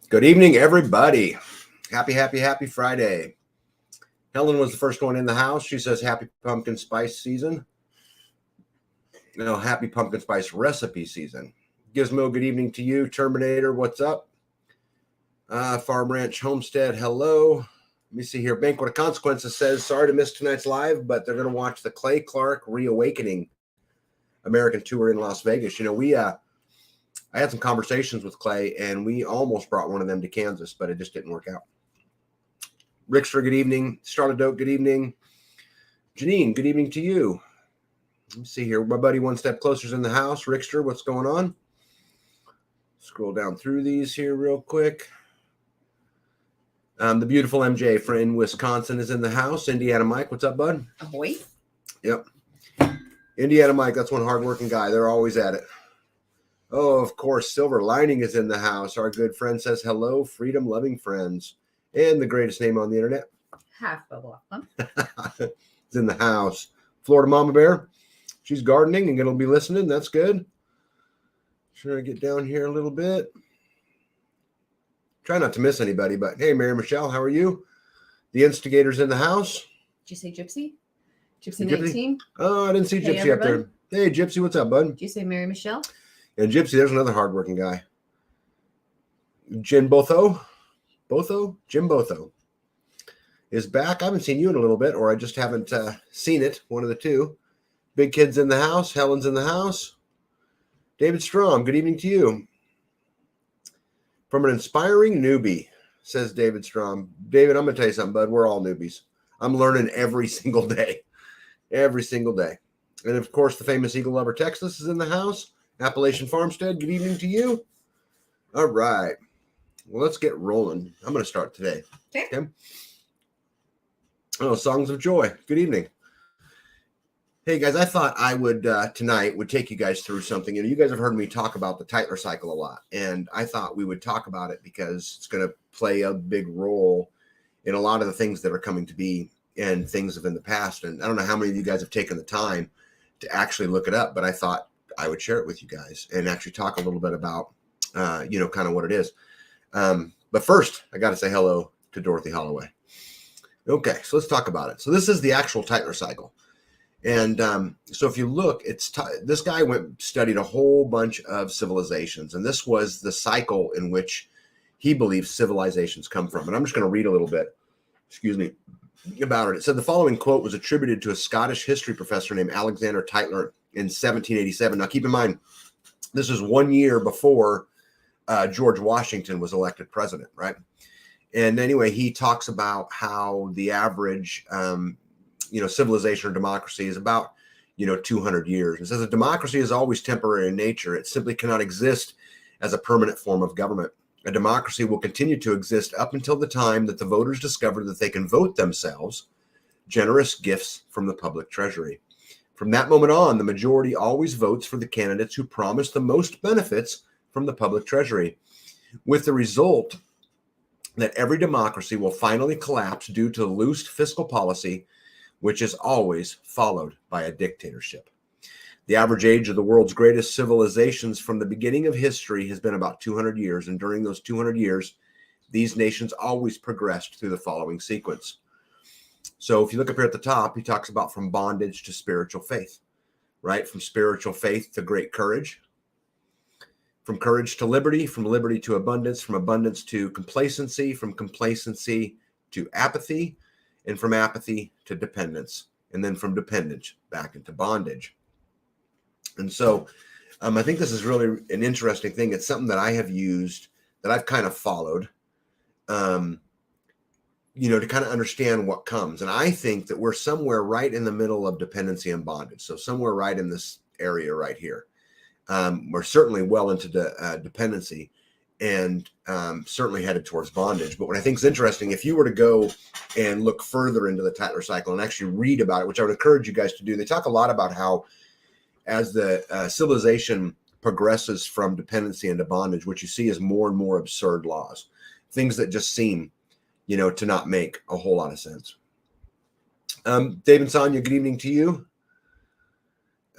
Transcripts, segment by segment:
Good evening, everybody. Happy Friday. Helen was the first one in the house. She says happy pumpkin spice season. No, happy pumpkin spice recipe season. Gizmo, good evening to you. Terminator, what's up? Farm Ranch Homestead, hello. Let me see here. Banquet of Consequences says, sorry to miss tonight's live, but they're going to watch the Clay Clark Reawakening American Tour in Las Vegas. You know, I had some conversations with Clay, and we almost brought one of them to Kansas, but it just didn't work out. Rickster, good evening. Starlet Oak, good evening. Janine, good evening to you. Let me see here. My buddy One Step Closer is in the house. Rickster, what's going on? Scroll down through these here real quick. The beautiful MJ in Wisconsin is in the house. Indiana Mike, what's up, bud? Ahoy. Yep. Indiana Mike, that's one hardworking guy. They're always at it. Oh, of course, Silver Lining is in the house. Our good friend says, hello, freedom-loving friends. And the greatest name on the internet. Half bubble up. It's in the house. Florida Mama Bear, she's gardening and going to be listening. That's good. Trying to get down here a little bit. Try not to miss anybody, but hey, Mary Michelle, how are you? The instigator's in the house. Did you say Gypsy? Gypsy 19? Oh, I didn't see Gypsy up there. Hey, Gypsy, what's up, bud? Did you say Mary Michelle? And Gypsy, there's another hardworking guy. Jim Botho is back. I haven't seen you in a little bit, or I just haven't seen it. One of the two. Big Kid's in the house. Helen's in the house. David Strom, good evening to you. From an inspiring newbie, says David Strom. David, I'm going to tell you something, bud. We're all newbies. I'm learning every single day. Every single day. And, of course, the famous Eagle Lover Texas is in the house. Appalachian Farmstead, good evening to you. All right. Well, let's get rolling. I'm going to start today. Okay. Oh, Songs of Joy. Good evening. Hey, guys, I thought I would tonight would take you guys through something. You know, you guys have heard me talk about the Tytler Cycle a lot, and I thought we would talk about it because it's going to play a big role in a lot of the things that are coming to be and things of in the past. And I don't know how many of you guys have taken the time to actually look it up, but I thought I would share it with you guys and actually talk a little bit about, kind of what it is. But first, I got to say hello to Dorothy Holloway. Okay, so let's talk about it. So this is the actual Tytler Cycle. And so if you look, this guy studied a whole bunch of civilizations, and this was the cycle in which he believes civilizations come from. And I'm just going to read a little bit, about it. It said the following quote was attributed to a Scottish history professor named Alexander Tytler in 1787. Now, keep in mind, this is 1 year before George Washington was elected president, right? And anyway, he talks about how the average civilization or democracy is about, 200 years. It says a democracy is always temporary in nature. It simply cannot exist as a permanent form of government. A democracy will continue to exist up until the time that the voters discover that they can vote themselves generous gifts from the public treasury. From that moment on, the majority always votes for the candidates who promise the most benefits from the public treasury, with the result that every democracy will finally collapse due to loose fiscal policy, which is always followed by a dictatorship. The average age of the world's greatest civilizations from the beginning of history has been about 200 years, and during those 200 years, these nations always progressed through the following sequence. So if you look up here at the top, he talks about from bondage to spiritual faith, right? From spiritual faith to great courage, from courage to liberty, from liberty to abundance, from abundance to complacency, from complacency to apathy, and from apathy to dependence, and then from dependence back into bondage. And so I think this is really an interesting thing. It's something that I have used, that I've kind of followed, to kind of understand what comes. And I think that we're somewhere right in the middle of dependency and bondage. So somewhere right in this area right here. We're certainly well into dependency and certainly headed towards bondage. But what I think is interesting, if you were to go and look further into the Tytler Cycle and actually read about it, which I would encourage you guys to do, they talk a lot about how as the civilization progresses from dependency into bondage, what you see is more and more absurd laws, things that just seem, to not make a whole lot of sense. Dave and Sonia, good evening to you.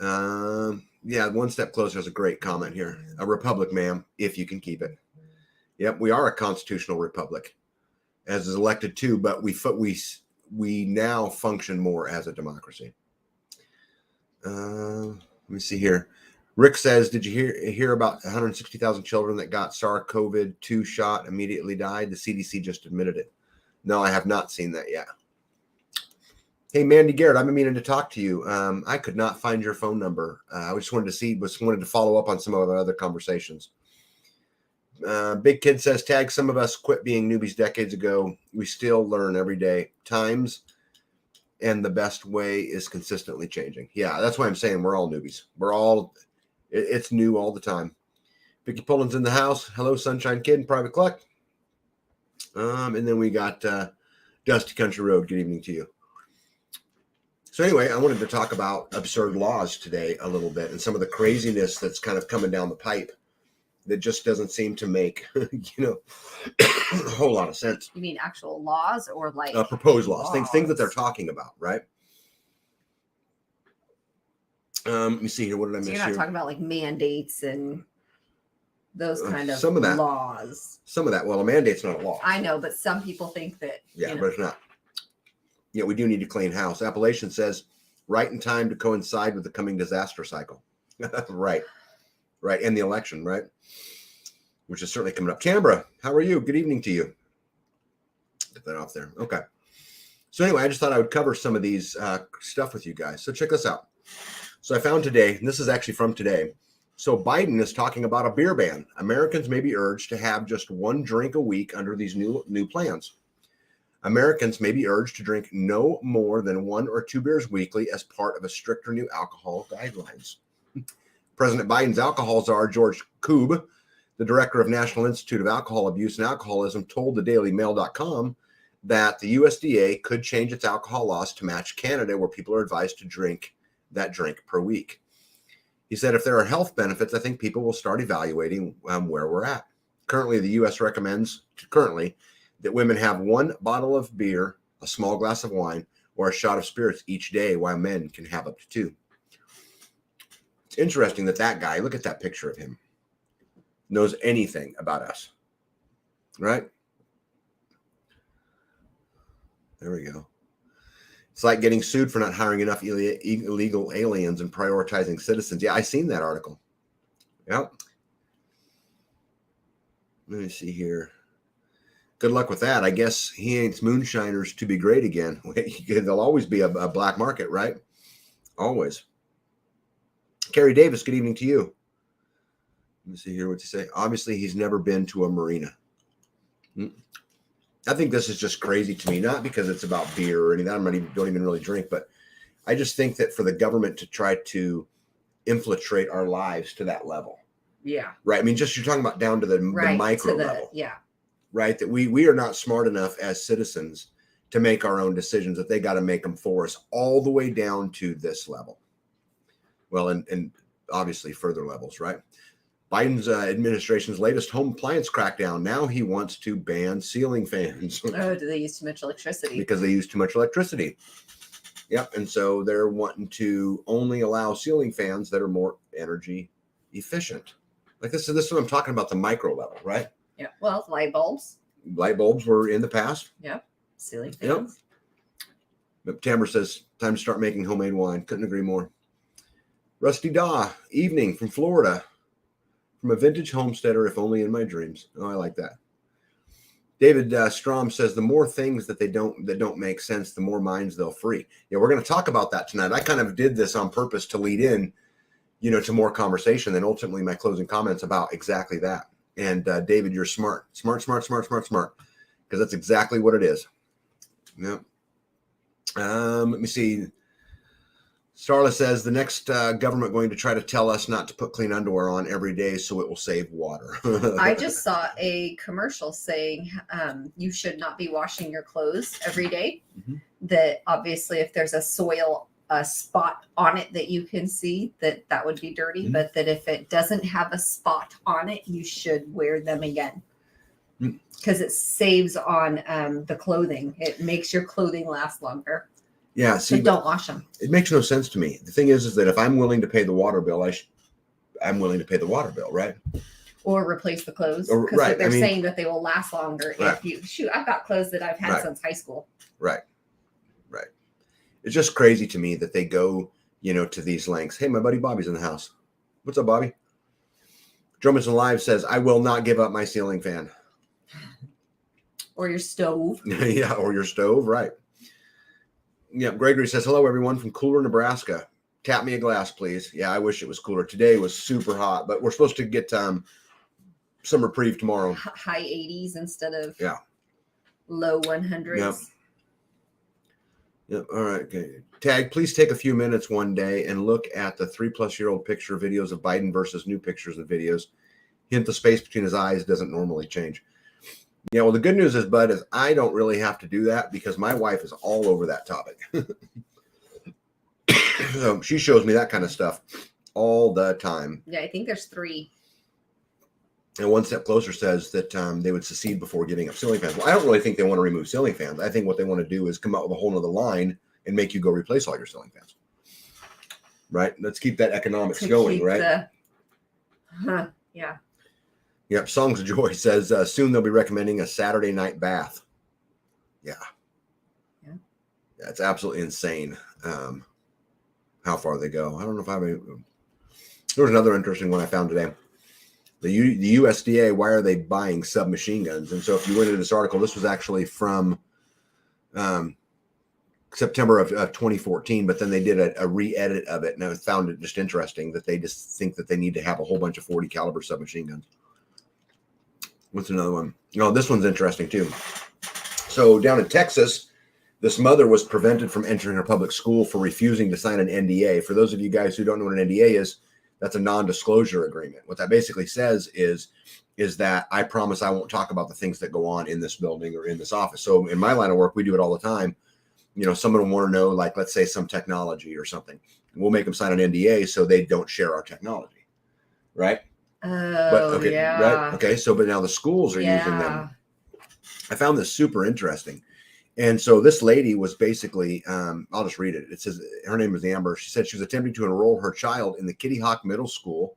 Yeah, One Step Closer is a great comment here. A republic, ma'am, if you can keep it. Yep, we are a constitutional republic, as is elected too, but we now function more as a democracy. Let me see here. Rick says, did you hear about 160,000 children that got SARS-CoV-2 shot immediately died? The CDC just admitted it. No, I have not seen that yet. Hey, Mandy Garrett, I've been meaning to talk to you. I could not find your phone number. I just wanted to follow up on some of our other conversations. Big Kid says, tag, some of us quit being newbies decades ago. We still learn every day. Times and the best way is consistently changing. Yeah, that's why I'm saying we're all newbies. It's new all the time. Vicky Pullen's in the house. Hello, Sunshine Kid and Private Cluck. And then we got Dusty Country Road. Good evening to you. So anyway, I wanted to talk about absurd laws today a little bit and some of the craziness that's kind of coming down the pipe that just doesn't seem to make, a whole lot of sense. You mean actual laws or like proposed laws. Things that they're talking about, right? Let me see here. What did I miss So here? you're not talking about like mandates and those kind of some of that laws. Some of that. Well, a mandate's not a law. I know, but some people think that. Yeah, but it's not. Yeah, we do need to clean house. Appalachian says, right in time to coincide with the coming disaster cycle. Right. And the election, right? Which is certainly coming up. Canberra, how are you? Good evening to you. Get that off there. Okay. So anyway, I just thought I would cover some of these stuff with you guys. So check this out. So I found today, and this is actually from today. So Biden is talking about a beer ban. Americans may be urged to have just one drink a week under these new plans. Americans may be urged to drink no more than 1 or 2 beers weekly as part of a stricter new alcohol guidelines. President Biden's alcohol czar, George Koob, the director of National Institute of Alcohol Abuse and Alcoholism, told the DailyMail.com that the USDA could change its alcohol laws to match Canada, where people are advised to drink that drink per week. He said, if there are health benefits, I think people will start evaluating where we're at. Currently, the U.S. recommends that women have 1 bottle of beer, a small glass of wine, or a shot of spirits each day, while men can have up to 2. It's interesting that guy, look at that picture of him, knows anything about us, right? There we go. It's like getting sued for not hiring enough illegal aliens and prioritizing citizens. Yeah, I seen that article. Yep. Let me see here. Good luck with that. I guess he ain't moonshiners to be great again. There'll always be a black market, right? Always. Carrie Davis, good evening to you. Let me see here what you say. Obviously, he's never been to a marina. I think this is just crazy to me, not because it's about beer or anything. Don't even really drink, but I just think that for the government to try to infiltrate our lives to that level. Yeah. Right. I mean, just you're talking about down to the micro level. Yeah. Right. That we are not smart enough as citizens to make our own decisions, that they got to make them for us all the way down to this level. Well, and obviously further levels, right? Biden's administration's latest home appliance crackdown. Now he wants to ban ceiling fans. Oh, do they use too much electricity? Because they use too much electricity. Yep. And so they're wanting to only allow ceiling fans that are more energy efficient. Like this is what I'm talking about, the micro level, right? Yeah. Well, light bulbs. Light bulbs were in the past. Yep. Ceiling fans. Yep. Tamara says, time to start making homemade wine. Couldn't agree more. Rusty Daw, evening from Florida. From a vintage homesteader, if only in my dreams. Oh, I like that. David Strom says, the more things that don't make sense, the more minds they'll free. Yeah, we're going to talk about that tonight. I kind of did this on purpose to lead in, to more conversation, and ultimately my closing comments about exactly that. And David, you're smart, because that's exactly what it is. Yep. Let me see. Starla says, the next government going to try to tell us not to put clean underwear on every day so it will save water. I just saw a commercial saying you should not be washing your clothes every day. Mm-hmm. That obviously if there's a spot on it that you can see, that would be dirty. Mm-hmm. But that if it doesn't have a spot on it, you should wear them again. Because it saves on the clothing. It makes your clothing last longer. Yeah, see, so don't wash them. It makes no sense to me. The thing is that if I'm willing to pay the water bill, I'm willing to pay the water bill, right? Or replace the clothes. Or- Because right, they're I mean- saying that they will last longer Right. if you shoot. I've got clothes that I've had Right. since high school. Right. It's just crazy to me that they go, to these lengths. Hey, my buddy Bobby's in the house. What's up, Bobby? Drummondson Live says, I will not give up my ceiling fan. Or your stove. Yeah, or your stove, right. Yeah, Gregory says, hello, everyone from Cooler, Nebraska. Tap me a glass, please. Yeah, I wish it was cooler. Today was super hot, but we're supposed to get some reprieve tomorrow. High 80s instead of low 100s. Yep. Yep. All right. Okay. Tag, please take a few minutes one day and look at the 3+ year-old picture videos of Biden versus new pictures and videos. Hint the space between his eyes doesn't normally change. Yeah, well, the good news is, Bud, is I don't really have to do that because my wife is all over that topic. So she shows me that kind of stuff all the time. Yeah, I think there's 3. And One Step Closer says that they would secede before giving up ceiling fans. Well, I don't really think they want to remove ceiling fans. I think what they want to do is come out with a whole nother line and make you go replace all your ceiling fans. Right? Let's keep that economics going, right? Yeah. Yep. Songs of Joy says soon they'll be recommending a Saturday night bath. Yeah. It's absolutely insane how far they go. I don't know if there was another interesting one I found today. The USDA, why are they buying submachine guns? And so if you went into this article, this was actually from September of 2014, but then they did a re-edit of it. And I found it just interesting that they just think that they need to have a whole bunch of 40 caliber submachine guns. What's another one? Oh, this one's interesting too. So down in Texas, this mother was prevented from entering her public school for refusing to sign an NDA. For those of you guys who don't know what an NDA is, that's a non-disclosure agreement. What that basically says is that I promise I won't talk about the things that go on in this building or in this office. So in my line of work, we do it all the time. Someone will want to know, like, let's say some technology or something. We'll make them sign an NDA so they don't share our technology. Right? Yeah. Right. Okay. So, but now the schools are using them. I found this super interesting. And so this lady was basically, I'll just read it. It says, her name is Amber. She said she was attempting to enroll her child in the Kitty Hawk Middle School,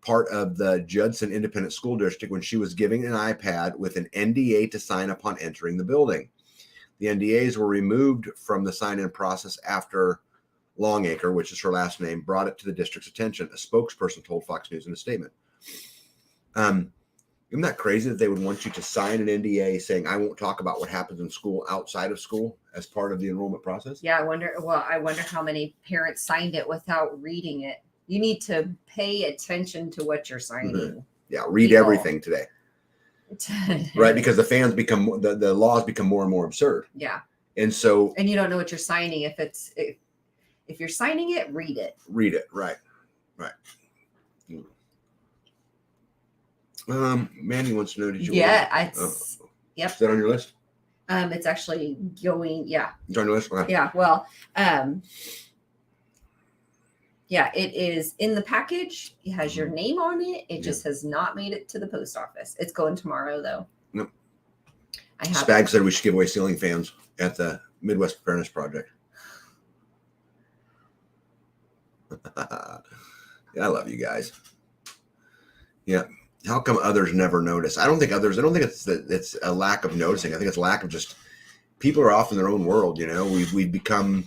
part of the Judson Independent School District, when she was giving an iPad with an NDA to sign upon entering the building. The NDAs were removed from the sign-in process after Longacre, which is her last name, brought it to the district's attention. A spokesperson told Fox News in a statement. Isn't that crazy that they would want you to sign an NDA saying, I won't talk about what happens in school outside of school as part of the enrollment process? Yeah, I wonder how many parents signed it without reading it. You need to pay attention to what you're signing. Mm-hmm. Yeah, read everything today. Right, because the fans become, the laws become more and more absurd. Yeah. And so. And you don't know what you're signing. If you're signing it, read it. Read it, right. Mandy wants to know, did you? Yeah, yep. Is that on your list? It's actually going. Yeah. It's on your list. Okay. Yeah. Well. Yeah, it is in the package. It has your name on it. It just has not made it to the post office. It's going tomorrow, though. Nope. Spag said we should give away ceiling fans at the Midwest Fairness Project. Yeah, I love you guys. Yeah. How come others never notice? I don't think it's a lack of noticing. I think it's a lack of just people are off in their own world. We've become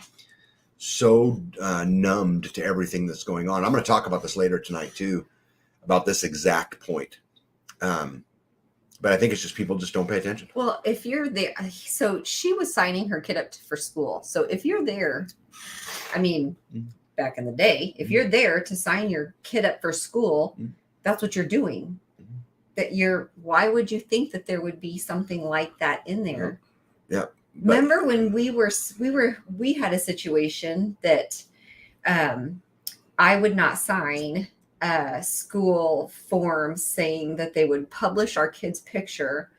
so numbed to everything that's going on. I'm going to talk about this later tonight too, about this exact point. But I think it's just people just don't pay attention. Well, if you're there, so she was signing her kid up for school. So if you're there, I mean, back in the day, if you're there to sign your kid up for school, that's what you're doing. Why would you think that there would be something like that in there? Yeah. Remember when we had a situation that I would not sign school forms saying that they would publish our kid's picture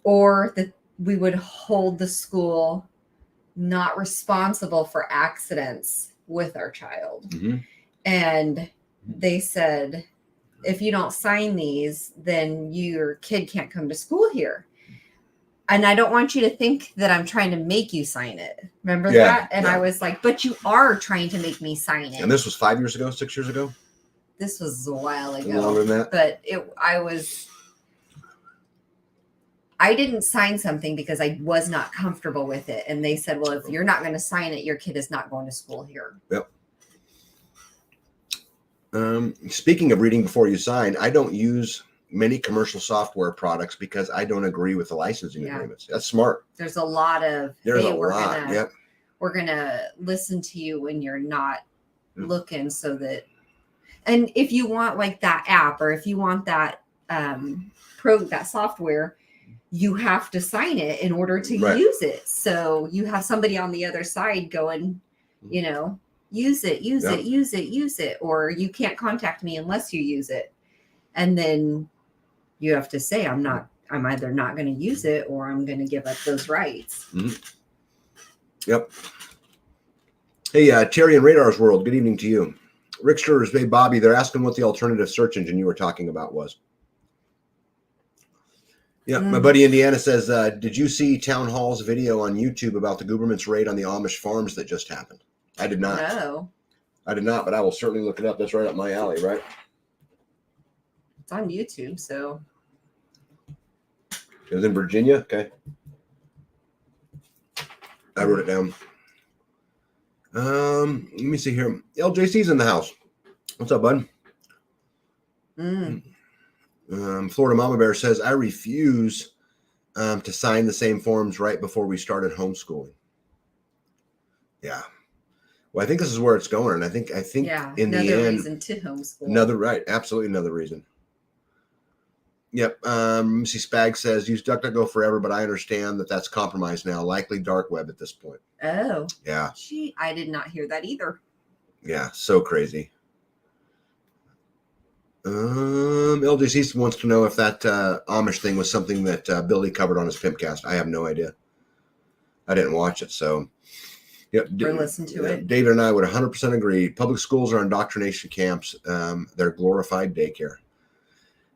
or that we would hold the school not responsible for accidents with our child. Mm-hmm. And they said, if you don't sign these, then your kid can't come to school here. And I don't want you to think that I'm trying to make you sign it. Remember that? And I was like, but you are trying to make me sign it. And this was 5 years ago, 6 years ago? This was a while ago. Longer than that? But I didn't sign something because I was not comfortable with it. And they said, well, if you're not going to sign it, your kid is not going to school here. Yep. Speaking of reading before you sign, I don't use many commercial software products because I don't agree with the licensing agreements. That's smart. There's a lot of, we're going to listen to you when you're not looking, so that, and if you want like that app, or if you want that that software, you have to sign it in order to use it. So you have somebody on the other side going, you know, use it, or you can't contact me unless you use it. And then you have to say, I'm either not going to use it, or I'm going to give up those rights. Mm-hmm. Yep. Hey, Terry in Radar's World, good evening to you. Rickster's, hey, Bobby, they're asking what the alternative search engine you were talking about was. Yeah, my buddy Indiana says, did you see Town Hall's video on YouTube about the government's raid on the Amish farms that just happened? I did not. No. I did not, but I will certainly look it up. That's right up my alley, right? It's on YouTube, so. It was in Virginia? Okay. I wrote it down. Let me see here. LJC's in the house. What's up, bud? Florida Mama Bear says, I refuse to sign the same forms right before we started homeschooling. Yeah. Well, I think this is where it's going. And I think in the end, another reason to homeschool. Absolutely another reason. Yep. Missy Spag says, use DuckDuckGo forever, but I understand that that's compromised now. Likely dark web at this point. Oh. Yeah. I did not hear that either. Yeah. So crazy. LJC wants to know if that Amish thing was something that Billy covered on his Pimpcast. I have no idea. I didn't watch it, so. Yep. Or listen to it. David and I would 100% agree. Public schools are indoctrination camps. They're glorified daycare.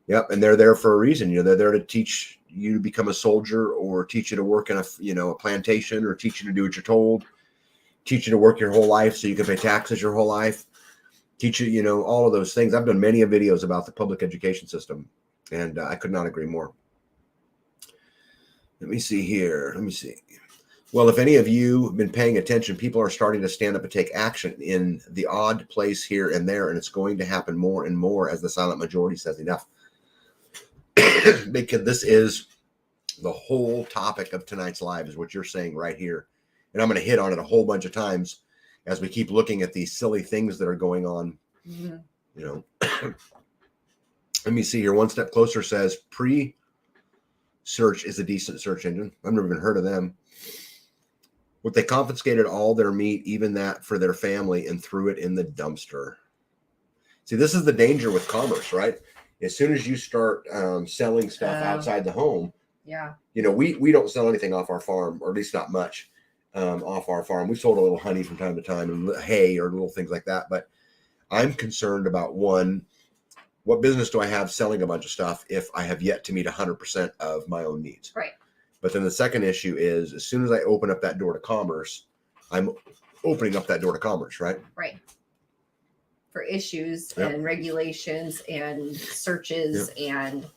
Yep, and they're there for a reason. You know, they're there to teach you to become a soldier, or teach you to work in a plantation, or teach you to do what you're told, teach you to work your whole life so you can pay taxes your whole life, teach you, all of those things. I've done many videos about the public education system, and I could not agree more. Let me see here. Well, if any of you have been paying attention, people are starting to stand up and take action in the odd place here and there, and it's going to happen more and more as the silent majority says enough. Because this is the whole topic of tonight's live, is what you're saying right here. And I'm going to hit on it a whole bunch of times as we keep looking at these silly things that are going on. Mm-hmm. Let me see here. One Step Closer says Pre-Search is a decent search engine. I've never even heard of them. What, they confiscated all their meat, even that for their family, and threw it in the dumpster. See, this is the danger with commerce, right? As soon as you start selling stuff outside the home, we don't sell anything off our farm, or at least not much off our farm. We sold a little honey from time to time, and hay, or little things like that. But I'm concerned about, one, what business do I have selling a bunch of stuff if I have yet to meet 100% of my own needs? Right. But then the second issue is, as soon as I open up that door to commerce, I'm opening up that door to commerce, right? Right. For issues and regulations and searches and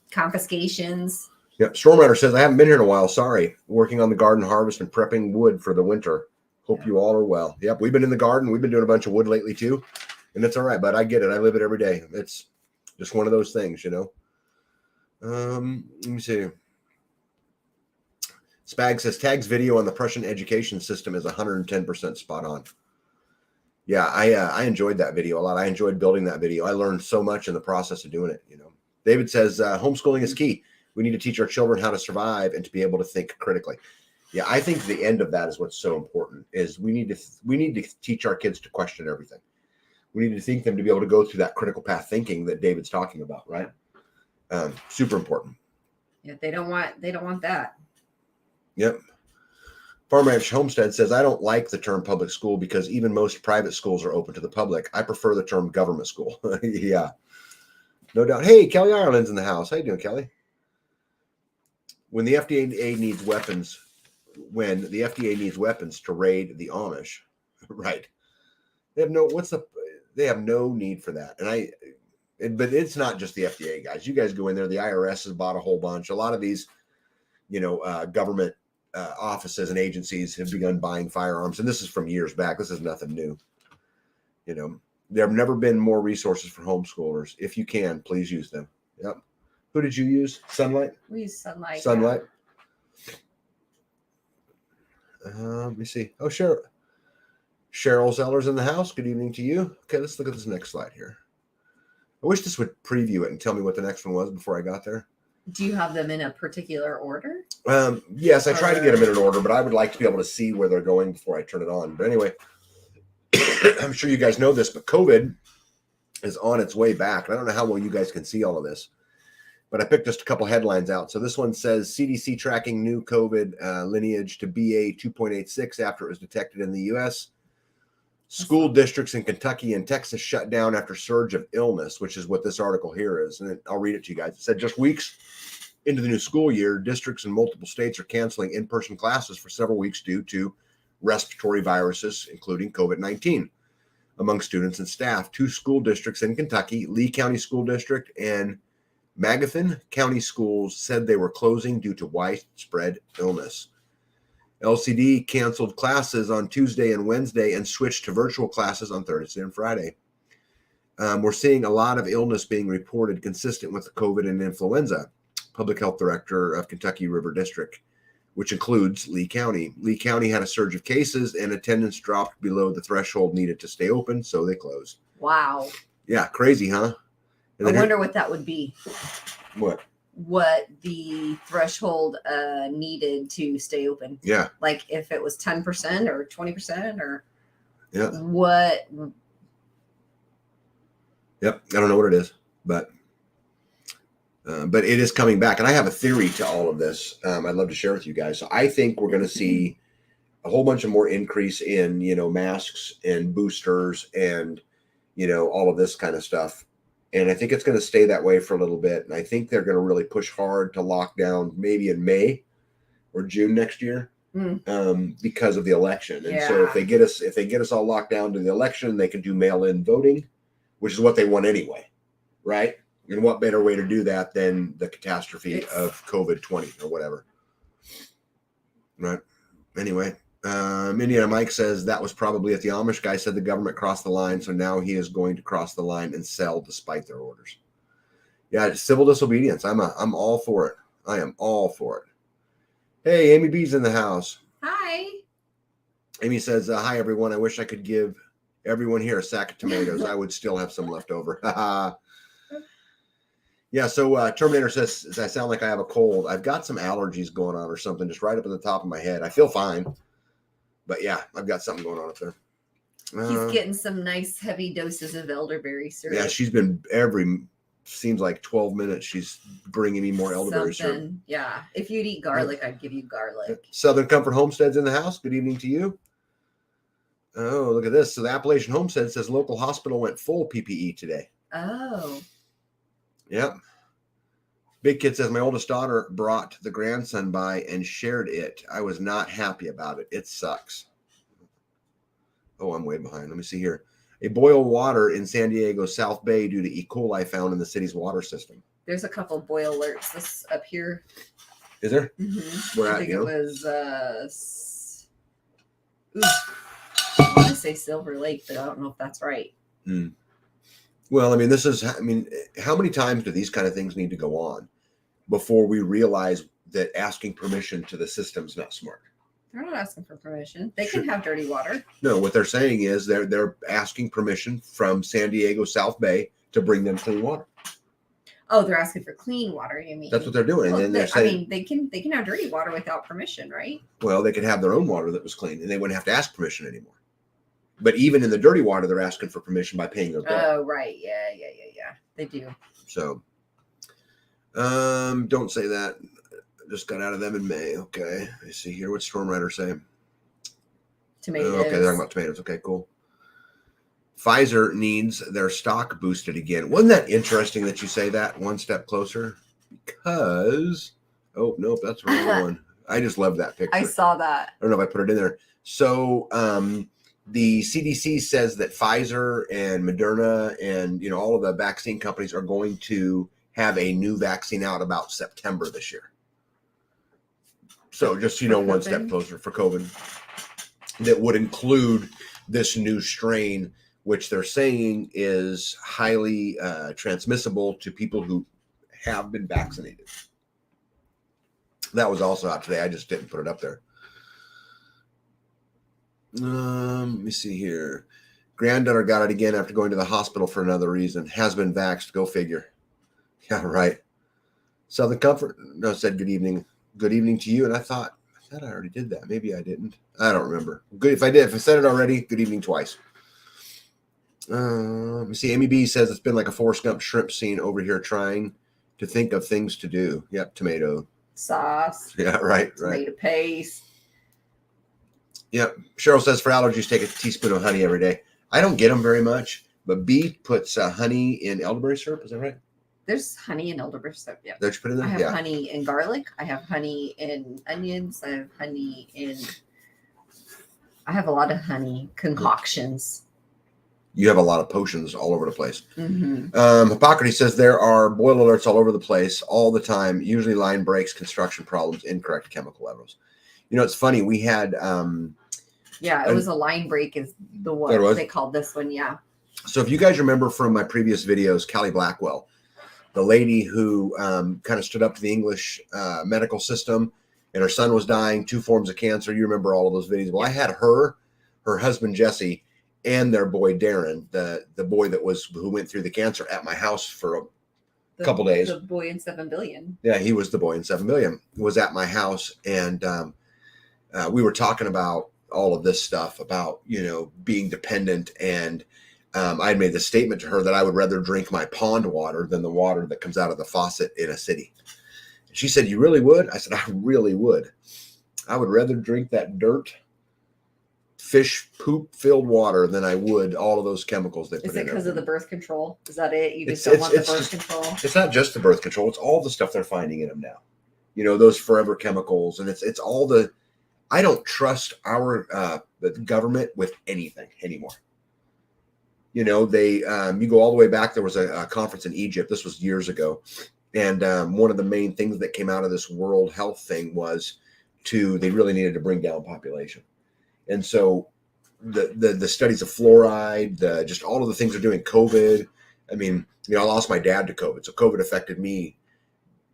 confiscations. Yep. Stormrider says, I haven't been here in a while. Sorry. Working on the garden harvest and prepping wood for the winter. Hope you all are well. Yep. We've been in the garden. We've been doing a bunch of wood lately too. And it's all right, but I get it. I live it every day. It's just one of those things, Let me see. Spag says, Tag's video on the Prussian education system is 110% spot on. Yeah, I enjoyed that video a lot. I enjoyed building that video. I learned so much in the process of doing it. David says, homeschooling is key. We need to teach our children how to survive and to be able to think critically. Yeah, I think the end of that is what's so important, is we need to teach our kids to question everything. We need to think them to be able to go through that critical path thinking that David's talking about, right? Super important. Yeah, they don't want that. Yep. Farm Ranch Homestead says, I don't like the term public school because even most private schools are open to the public. I prefer the term government school. Yeah, no doubt. Hey, Kelly Ireland's in the house. How you doing, Kelly? When the FDA needs weapons to raid the Amish, right? They have They have no need for that. But it's not just the FDA, guys. You guys go in there. The IRS has bought a whole bunch. A lot of these, government offices and agencies have begun buying firearms, and this is from years back. This is nothing new. There have never been more resources for homeschoolers. If you can, please use them. Yep. Who did you use? Sunlight? We use Sunlight. Sunlight. Let me see. Oh, Cheryl Zeller's in the house. Good evening to you. Okay, let's look at this next slide here. I wish this would preview it and tell me what the next one was before I got there. Do you have them in a particular order? Yes, I try to get them in an order, but I would like to be able to see where they're going before I turn it on. But anyway, I'm sure you guys know this, but COVID is on its way back. And I don't know how well you guys can see all of this, but I picked just a couple headlines out. So this one says CDC tracking new COVID lineage to BA 2.86 after it was detected in the U.S. School districts in Kentucky and Texas shut down after surge of illness, which is what this article here is. And I'll read it to you guys. It said just weeks into the new school year, districts in multiple states are canceling in-person classes for several weeks due to respiratory viruses, including COVID-19, among students and staff. 2 school districts in Kentucky, Lee County School District and Magathon County Schools, said they were closing due to widespread illness. LCD canceled classes on Tuesday and Wednesday and switched to virtual classes on Thursday and Friday. We're seeing a lot of illness being reported consistent with COVID and influenza, Public Health Director of Kentucky River District, which includes Lee County. Lee County had a surge of cases and attendance dropped below the threshold needed to stay open, so they closed. Wow. Yeah, crazy, huh? I wonder what that would be. What the threshold needed to stay open. Yeah. Like if it was 10% or 20% or what. Yep. I don't know what it is, but it is coming back. And I have a theory to all of this. I'd love to share with you guys. So I think we're going to see a whole bunch of more increase in, masks and boosters and, all of this kind of stuff. And I think it's going to stay that way for a little bit. And I think they're going to really push hard to lock down maybe in May or June next year because of the election. And so if they get us all locked down to the election, they can do mail-in voting, which is what they want anyway, right? And what better way to do that than the catastrophe of COVID-20 or whatever, right? Anyway, Indiana Mike says that was probably it. The Amish guy said the government crossed the line, so now he is going to cross the line and sell despite their orders. Yeah, civil disobedience. I'm all for it. I am all for it. Hey, Amy B's in the house. Hi. Amy says, hi, everyone. I wish I could give everyone here a sack of tomatoes. I would still have some left over. Yeah, so Terminator says, I sound like I have a cold. I've got some allergies going on or something just right up at the top of my head. I feel fine. But yeah, I've got something going on up there. He's getting some nice heavy doses of elderberry syrup. Yeah, she's been seems like 12 minutes. She's bringing me more elderberry syrup. Yeah, if you'd eat garlic, I'd give you garlic. Southern Comfort Homestead's in the house. Good evening to you. Oh, look at this. So the Appalachian Homestead says local hospital went full PPE today. Oh. Yep. Big Kid says, my oldest daughter brought the grandson by and shared it. I was not happy about it. It sucks. Oh, I'm way behind. Let me see here. A boil water in San Diego's South Bay due to E. coli found in the city's water system. There's a couple boil alerts this up here. Is there? Mm-hmm. Where I think it was, I want to say Silver Lake, but I don't know if that's right. Well, how many times do these kind of things need to go on before we realize that asking permission to the system's not smart? They're not asking for permission. They can have dirty water. No, what they're saying is they're asking permission from San Diego South Bay to bring them clean water. Oh, they're asking for clean water, you mean? That's what they're doing. Well, and then they're saying, they can have dirty water without permission, right? Well, they could have their own water that was clean and they wouldn't have to ask permission anymore. But even in the dirty water, they're asking for permission by paying their bill. Oh, right. Yeah. They do. So, don't say that. Just got out of them in May. Okay. I see here. What's Storm Rider saying? Tomatoes. Okay, they're talking about tomatoes. Okay, cool. Pfizer needs their stock boosted again. Wasn't that interesting that you say that one step closer? Because, oh, nope, that's the wrong one. I just love that picture. I saw that. I don't know if I put it in there. So, The CDC says that Pfizer and Moderna and all of the vaccine companies are going to have a new vaccine out about September this year. So just one step closer for COVID. That would include this new strain, which they're saying is highly transmissible to people who have been vaccinated. That was also out today. I just didn't put it up there. Let me see here. Granddaughter got it again after going to the hospital for another reason. Has been vaxxed. Go figure. Yeah, right. Southern Comfort said good evening. Good evening to you. And I thought I already did that. Maybe I didn't. I don't remember. Good if I did. If I said it already, good evening twice. Let me see. Amy B says it's been like a Forrest Gump shrimp scene over here trying to think of things to do. Yep, tomato sauce. Yeah, right. Tomato paste. Yep. Cheryl says for allergies, take a teaspoon of honey every day. I don't get them very much, but B puts honey in elderberry syrup. Is that right? There's honey in elderberry syrup. Yeah. That you put in there? I have honey in garlic. I have honey in onions. I have honey in. I have a lot of honey concoctions. You have a lot of potions all over the place. Mm-hmm. Hippocrates says there are boil alerts all over the place all the time. Usually line breaks, construction problems, incorrect chemical levels. It's funny. We had. It was a line break is the one they called this one. Yeah. So if you guys remember from my previous videos, Callie Blackwell, the lady who kind of stood up to the English medical system, and her son was dying, 2 forms of cancer. You remember all of those videos. Well, I had her husband, Jesse, and their boy, Darren, the boy who went through the cancer at my house for a couple days. The boy in 7 billion. Yeah, he was the boy in 7 billion, was at my house. And we were talking about all of this stuff about, being dependent. And I had made the statement to her that I would rather drink my pond water than the water that comes out of the faucet in a city. She said, "You really would?" I said, "I really would. I would rather drink that dirt, fish poop filled water than I would all of those chemicals they put in." Is it because of the birth control? Is that it? You just don't want the birth control? It's not just the birth control. It's all the stuff they're finding in them now. Those forever chemicals. And it's all the... I don't trust the government with anything anymore. They you go all the way back. There was a conference in Egypt. This was years ago. And one of the main things that came out of this World Health thing was they really needed to bring down population. And so the studies of fluoride, just all of the things they're doing, COVID. I mean, I lost my dad to COVID. So COVID affected me,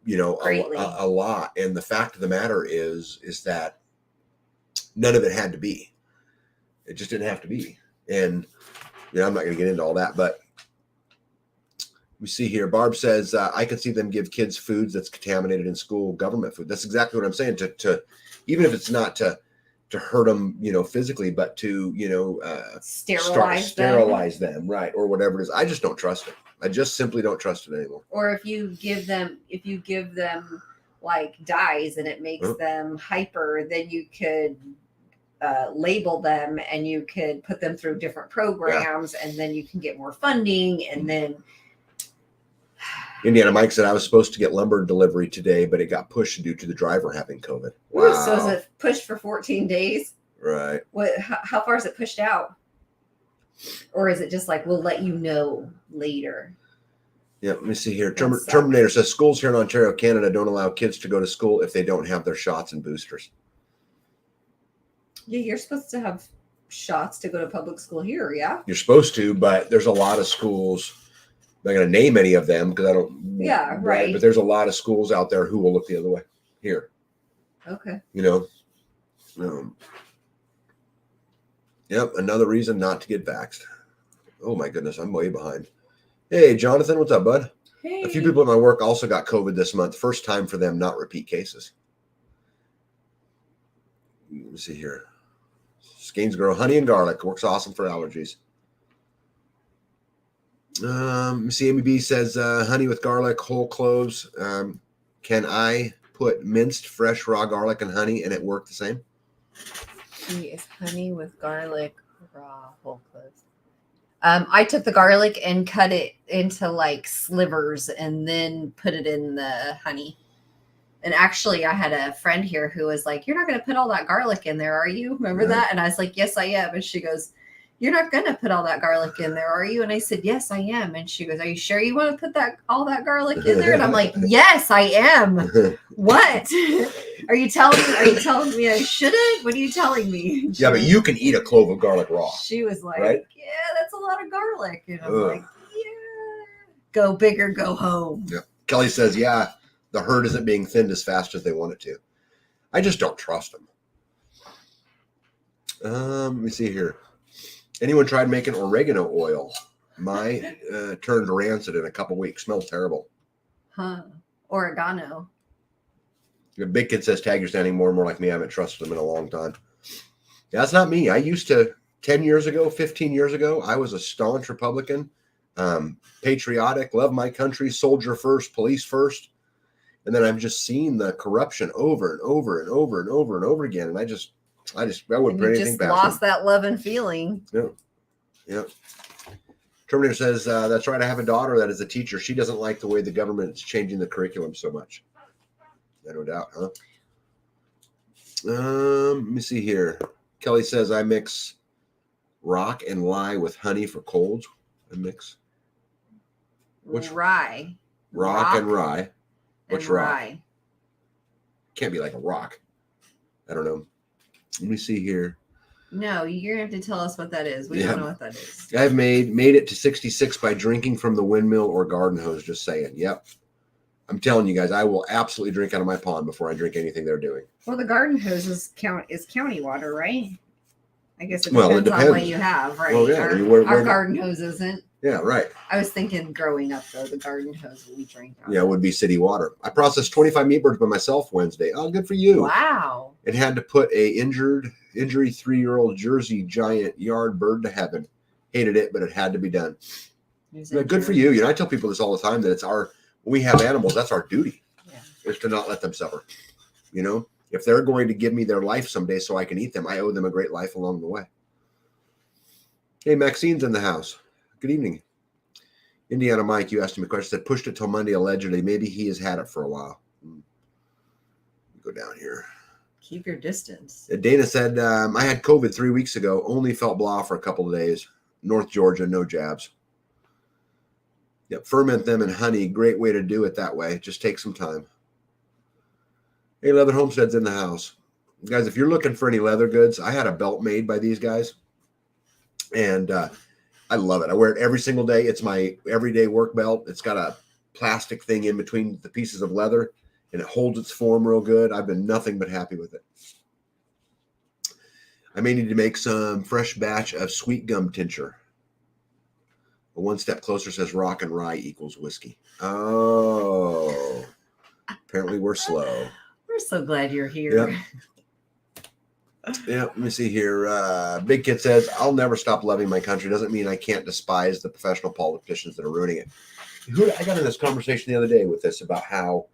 a lot. And the fact of the matter is that none of it had to be. It just didn't have to be. And, I'm not going to get into all that, but we see here, Barb says, I can see them give kids foods that's contaminated in school, government food. That's exactly what I'm saying. To even if it's not to hurt them, physically, but to, sterilize them, right, or whatever it is. I just don't trust it. I just simply don't trust it anymore. Or if you give them like dyes and it makes them hyper, then you could label them and you could put them through different programs, and then you can get more funding, and then. Indiana Mike said I was supposed to get lumber delivery today, but it got pushed due to the driver having COVID. Wow. So is it pushed for 14 days? Right. How far is it pushed out? Or is it just like, we'll let you know later? Yeah, let me see here. Terminator says schools here in Ontario, Canada don't allow kids to go to school if they don't have their shots and boosters. Yeah, you're supposed to have shots to go to public school here, yeah? You're supposed to, but there's a lot of schools. I'm not going to name any of them because I don't. Yeah, right. But there's a lot of schools out there who will look the other way here. Okay. Yep, another reason not to get vaxxed. Oh my goodness, I'm way behind. Hey, Jonathan, what's up, bud? Hey. A few people at my work also got COVID this month. First time for them, not repeat cases. Let me see here. Gainsborough, honey and garlic works awesome for allergies. CMB says honey with garlic, whole cloves. Can I put minced fresh raw garlic and honey and it work the same? Is honey with garlic, raw, whole cloves. I took the garlic and cut it into like slivers and then put it in the honey. And actually, I had a friend here who was like, "You're not going to put all that garlic in there, are you? Remember that?" And I was like, "Yes, I am." And she goes, you're not going to put all that garlic in there, are you? And I said, yes, I am. And she goes, are you sure you want to put all that garlic in there? And I'm like, yes, I am. What? Are you telling me I shouldn't? What are you telling me? Yeah, but you can eat a clove of garlic raw. She was like, right? yeah, that's a lot of garlic. And I'm like, yeah, go big or go home. Yeah. Kelly says, yeah, the herd isn't being thinned as fast as they want it to. I just don't trust them. Let me see here. Anyone tried making oregano oil? My turned rancid in a couple weeks. Smells terrible. Huh. Oregano. The big kid says, tag, you're standing more and more like me. I haven't trusted them in a long time. Yeah, that's not me. I used to, 10 years ago, 15 years ago, I was a staunch Republican, patriotic, love my country, soldier first, police first. And then I've just seen the corruption over and over and over and over and over again. And I wouldn't put anything past them. Lost that love and feeling. Yeah. Yeah. Terminator says, that's right. I have a daughter that is a teacher. She doesn't like the way the government is changing the curriculum so much. No doubt, huh? Let me see here. Kelly says, I mix rock and lye with honey for colds. I mix. Which rye? Rock and rye. Which rock? Rye. Can't be like a rock. I don't know. Let me see here. No, you're gonna have to tell us what that is. We don't know what that is. I've made it to 66 by drinking from the windmill or garden hose. Just saying. Yep. I'm telling you guys, I will absolutely drink out of my pond before I drink anything they're doing. Well, the garden hose is county water, right? I guess it depends on what you have, right? Well, yeah. Our garden hose isn't. Yeah, right. I was thinking growing up, though, the garden hose we drink out. Yeah, it would be city water. I processed 25 meat birds by myself Wednesday. Oh, good for you. Wow. And had to put a injury 3-year-old Jersey giant yard bird to heaven. Hated it, but it had to be done. Good for you. You know, I tell people this all the time, that when we have animals, that's our duty. Yeah. Is to not let them suffer. You know, if they're going to give me their life someday so I can eat them, I owe them a great life along the way. Hey, Maxine's in the house. Good evening. Indiana Mike, you asked him a question, said pushed it till Monday allegedly. Maybe he has had it for a while. Go down here. Keep your distance. Dana said, I had COVID 3 weeks ago. Only felt blah for a couple of days. North Georgia, no jabs. Yep, ferment them in honey. Great way to do it that way. Just take some time. Hey, Leather Homestead's in the house. Guys, if you're looking for any leather goods, I had a belt made by these guys. And I love it. I wear it every single day. It's my everyday work belt. It's got a plastic thing in between the pieces of leather, and it holds its form real good. I've been nothing but happy with it. I may need to make some fresh batch of sweet gum tincture. A one step closer says rock and rye equals whiskey. Oh, apparently we're slow. We're so glad you're here. Yep. Yeah, let me see here. Big Kid says, I'll never stop loving my country. Doesn't mean I can't despise the professional politicians that are ruining it. I got in this conversation the other day with this about how,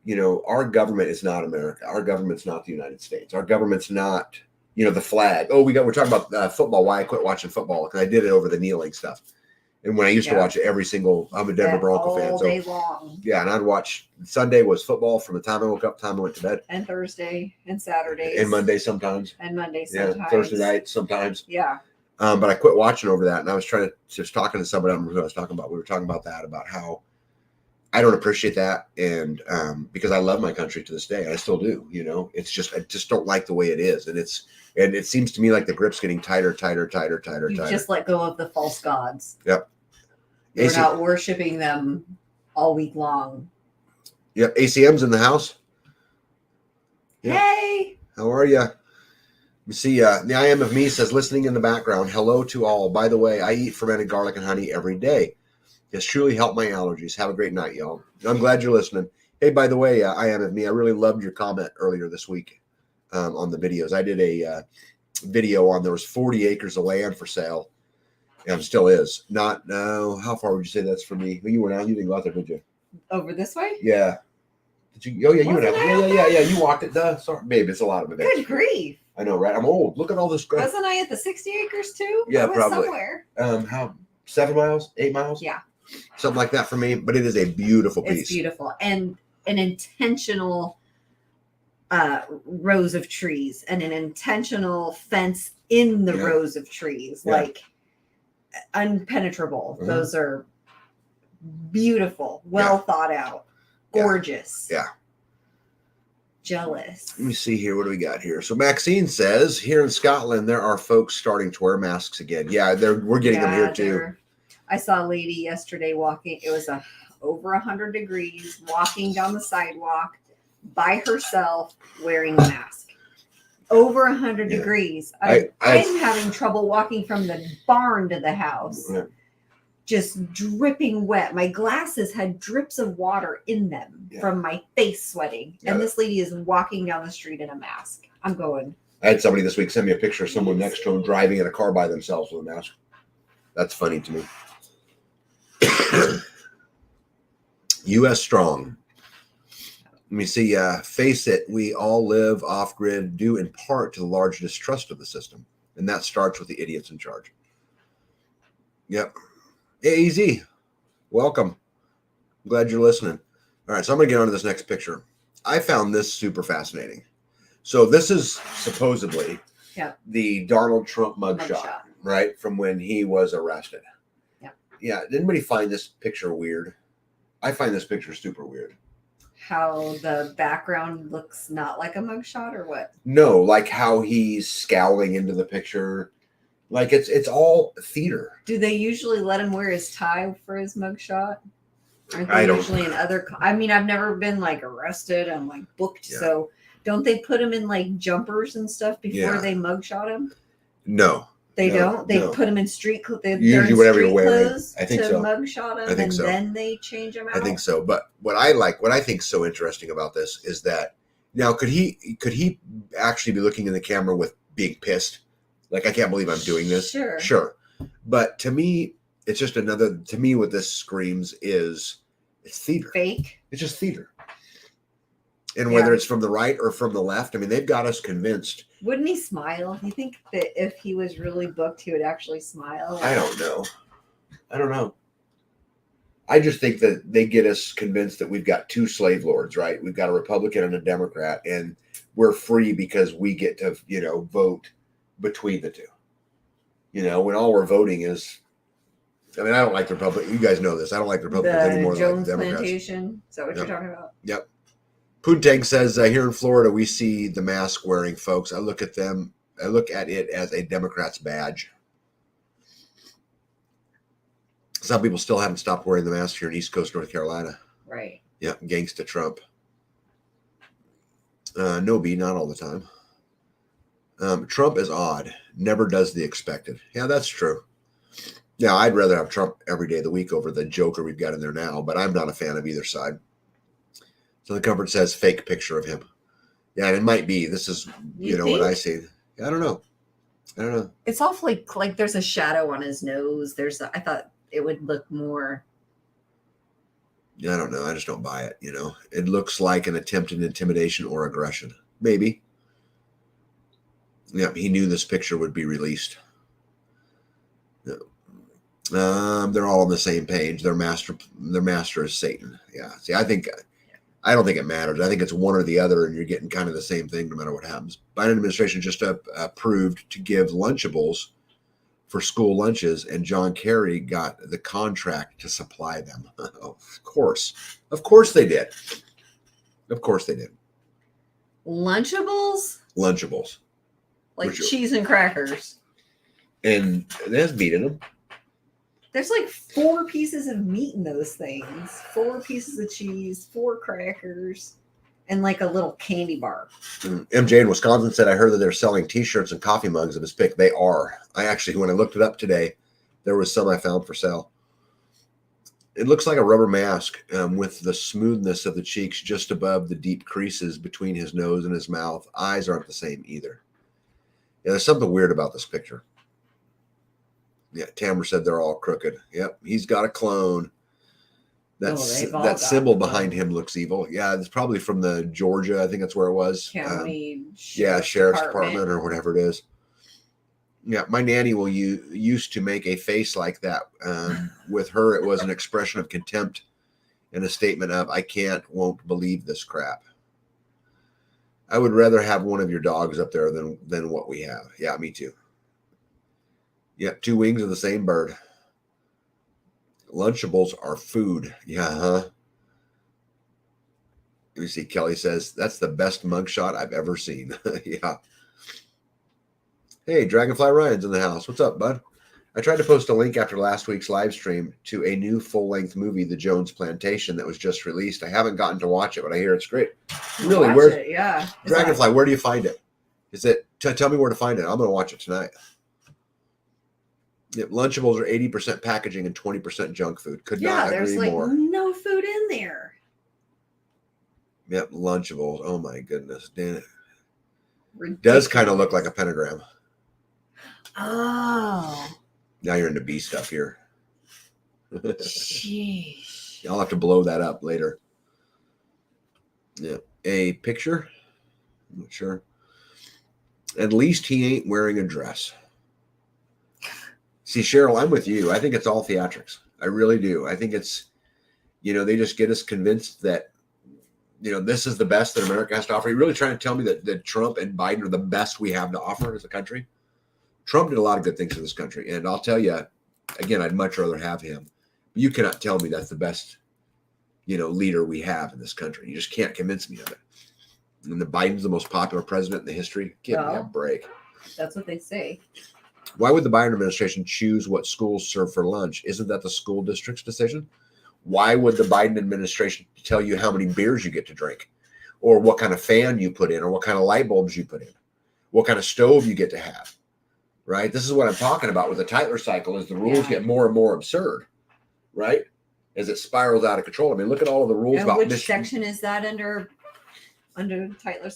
you know, our government is not America. Our government's not the United States. Our government's not, you know, the flag. Oh, we're talking about football. Why I quit watching football, because I did it over the kneeling stuff. And when I used to watch it I'm a Denver Bronco fan. All day long. Yeah, and I'd watch. Sunday was football from the time I woke up to the time I went to bed. And Thursday and Saturdays. And Monday sometimes. Yeah, Thursday night sometimes. Yeah. But I quit watching over that, and I was just talking to somebody. I don't know who I was talking about. We were talking about that, about how I don't appreciate that, and because I love my country to this day, and I still do. You know, it's just I just don't like the way it is, and it seems to me like the grip's getting tighter. You just let go of the false gods. Yep. We're not worshiping them all week long. Yep. ACM's in the house. Yep. Hey. How are you? You see, the I Am of Me says, listening in the background, hello to all. By the way, I eat fermented garlic and honey every day. It's truly helped my allergies. Have a great night, y'all. I'm glad you're listening. Hey, by the way, I Am of Me, I really loved your comment earlier this week on the videos. I did a video on there was 40 acres of land for sale. And still is. How far would you say that's from me? You went out. You didn't go out there, did you? Over this way? Yeah. Did you? Oh, yeah, you went out. Yeah. You walked it. Sorry, babe, it's a lot of events. Good grief. I know, right? I'm old. Look at all this grass. Wasn't I at the 60 acres too? Yeah, probably. Somewhere. How 7 miles? 8 miles? Yeah. Something like that for me. But it is a beautiful piece. It's beautiful. And an intentional rows of trees and an intentional fence in the rows of trees, like unpenetrable. Those are beautiful, well thought out, gorgeous. Yeah. Jealous. Let me see here. What do we got here? So Maxine says here in Scotland, there are folks starting to wear masks again. Yeah, we're getting them here too. I saw a lady yesterday walking. It was over 100 degrees, walking down the sidewalk by herself wearing a mask. Over 100 degrees. I'm having trouble walking from the barn to the house. Yeah. Just dripping wet. My glasses had drips of water in them from my face sweating. Yeah. And this lady is walking down the street in a mask. I'm going. I had somebody this week send me a picture of someone next to them driving in a car by themselves with a mask. That's funny to me. U.S. strong. Let me see. Face it, we all live off-grid due in part to the large distrust of the system. And that starts with the idiots in charge. Yep. Hey, AZ, welcome. I'm glad you're listening. All right, so I'm going to get on to this next picture. I found this super fascinating. So this is supposedly the Donald Trump mugshot, right, from when he was arrested. Yeah. Did anybody find this picture weird? I find this picture super weird. How the background looks not like a mugshot or what? No, like how he's scowling into the picture. Like it's all theater. Do they usually let him wear his tie for his mugshot? Aren't they usually in other? I mean, I've never been like arrested and like booked. Yeah. So don't they put him in like jumpers and stuff before they mugshot him? No, they don't. They put him in street clothes. Usually, whatever you're wearing. I think so. Mugshot him, I think so. Then they change him out. I think so. But what I think is so interesting about this is that now could he actually be looking in the camera with being pissed? Like, I can't believe I'm doing this. Sure. But to me, it's just to me, what this screams is it's theater. Fake. It's just theater. And whether it's from the right or from the left, I mean, they've got us convinced. Wouldn't he smile? You think that if he was really booked, he would actually smile? I don't know. I just think that they get us convinced that we've got two slave lords, right? We've got a Republican and a Democrat, and we're free because we get to, vote between the two, when all we're voting is, I mean, I don't like the Republicans. You guys know this. I don't like the Republicans anymore than like the Democrats. Plantation. Is that what you're talking about? Yep. Poontang says, here in Florida, we see the mask wearing folks. I look at it as a Democrat's badge. Some people still haven't stopped wearing the mask here in East Coast, North Carolina. Right. Yeah. Gangsta Trump. No, B, not all the time. Trump is odd, never does the expected. Yeah, that's true. Now, I'd rather have Trump every day of the week over the joker we've got in there now, but I'm not a fan of either side. So the comfort says fake picture of him. Yeah, and it might be. This is, what I see. I don't know. It's awfully like there's a shadow on his nose. I thought it would look more. I don't know. I just don't buy it. It looks like an attempted intimidation or aggression. Maybe. Yeah, he knew this picture would be released. Yeah. They're all on the same page. Their master is Satan. Yeah. See, I don't think it matters. I think it's one or the other, and you're getting kind of the same thing no matter what happens. Biden administration just approved to give Lunchables for school lunches, and John Kerry got the contract to supply them. Of course they did. Lunchables. Like cheese and crackers. And there's meat in them. There's like 4 pieces of meat in those things. 4 pieces of cheese, 4 crackers, and like a little candy bar. MJ in Wisconsin said, I heard that they're selling T-shirts and coffee mugs of his pick. They are. I actually, when I looked it up today, there was some I found for sale. It looks like a rubber mask with the smoothness of the cheeks just above the deep creases between his nose and his mouth. Eyes aren't the same either. Yeah, there's something weird about this picture. Yeah, Tamara said they're all crooked. Yep, he's got a clone. That symbol behind him looks evil. Yeah, it's probably from the Georgia. I think that's where it was. County. Sheriff's Department or whatever it is. Yeah, my nanny used to make a face like that. With her, it was an expression of contempt and a statement of, I won't believe this crap. I would rather have one of your dogs up there than what we have. Yeah, me too. Yeah, 2 wings of the same bird. Lunchables are food. Yeah, huh? Let me see. Kelly says, that's the best mugshot I've ever seen. Yeah. Hey, Dragonfly Ryan's in the house. What's up, bud? I tried to post a link after last week's live stream to a new full-length movie, The Jones Plantation, that was just released. I haven't gotten to watch it, but I hear it's great. Really? Watch Where's it, yeah. Dragonfly? Where do you find it? Is it? Tell me where to find it. I'm going to watch it tonight. Yep, Lunchables are 80% packaging and 20% junk food. Could not there's agree like more. no food in there. Yep, Lunchables. Oh my goodness, damn it. Ridiculous. Does kind of look like a pentagram. Oh. Now you're into bee stuff here. Jeez. I'll have to blow that up later. Yeah, a picture. I'm not sure. At least he ain't wearing a dress. See, Cheryl, I'm with you. I think it's all theatrics. I really do. I think it's, they just get us convinced that, this is the best that America has to offer. You're really trying to tell me that Trump and Biden are the best we have to offer as a country? Trump did a lot of good things for this country. And I'll tell you, again, I'd much rather have him. But you cannot tell me that's the best, leader we have in this country. You just can't convince me of it. And the Biden's the most popular president in the history. Give me a break. That's what they say. Why would the Biden administration choose what schools serve for lunch? Isn't that the school district's decision? Why would the Biden administration tell you how many beers you get to drink, or what kind of fan you put in, or what kind of light bulbs you put in, what kind of stove you get to have? Right? This is what I'm talking about with the Tytler cycle, is the rules get more and more absurd, right? As it spirals out of control. I mean, look at all of the rules and about which section is that under Tytler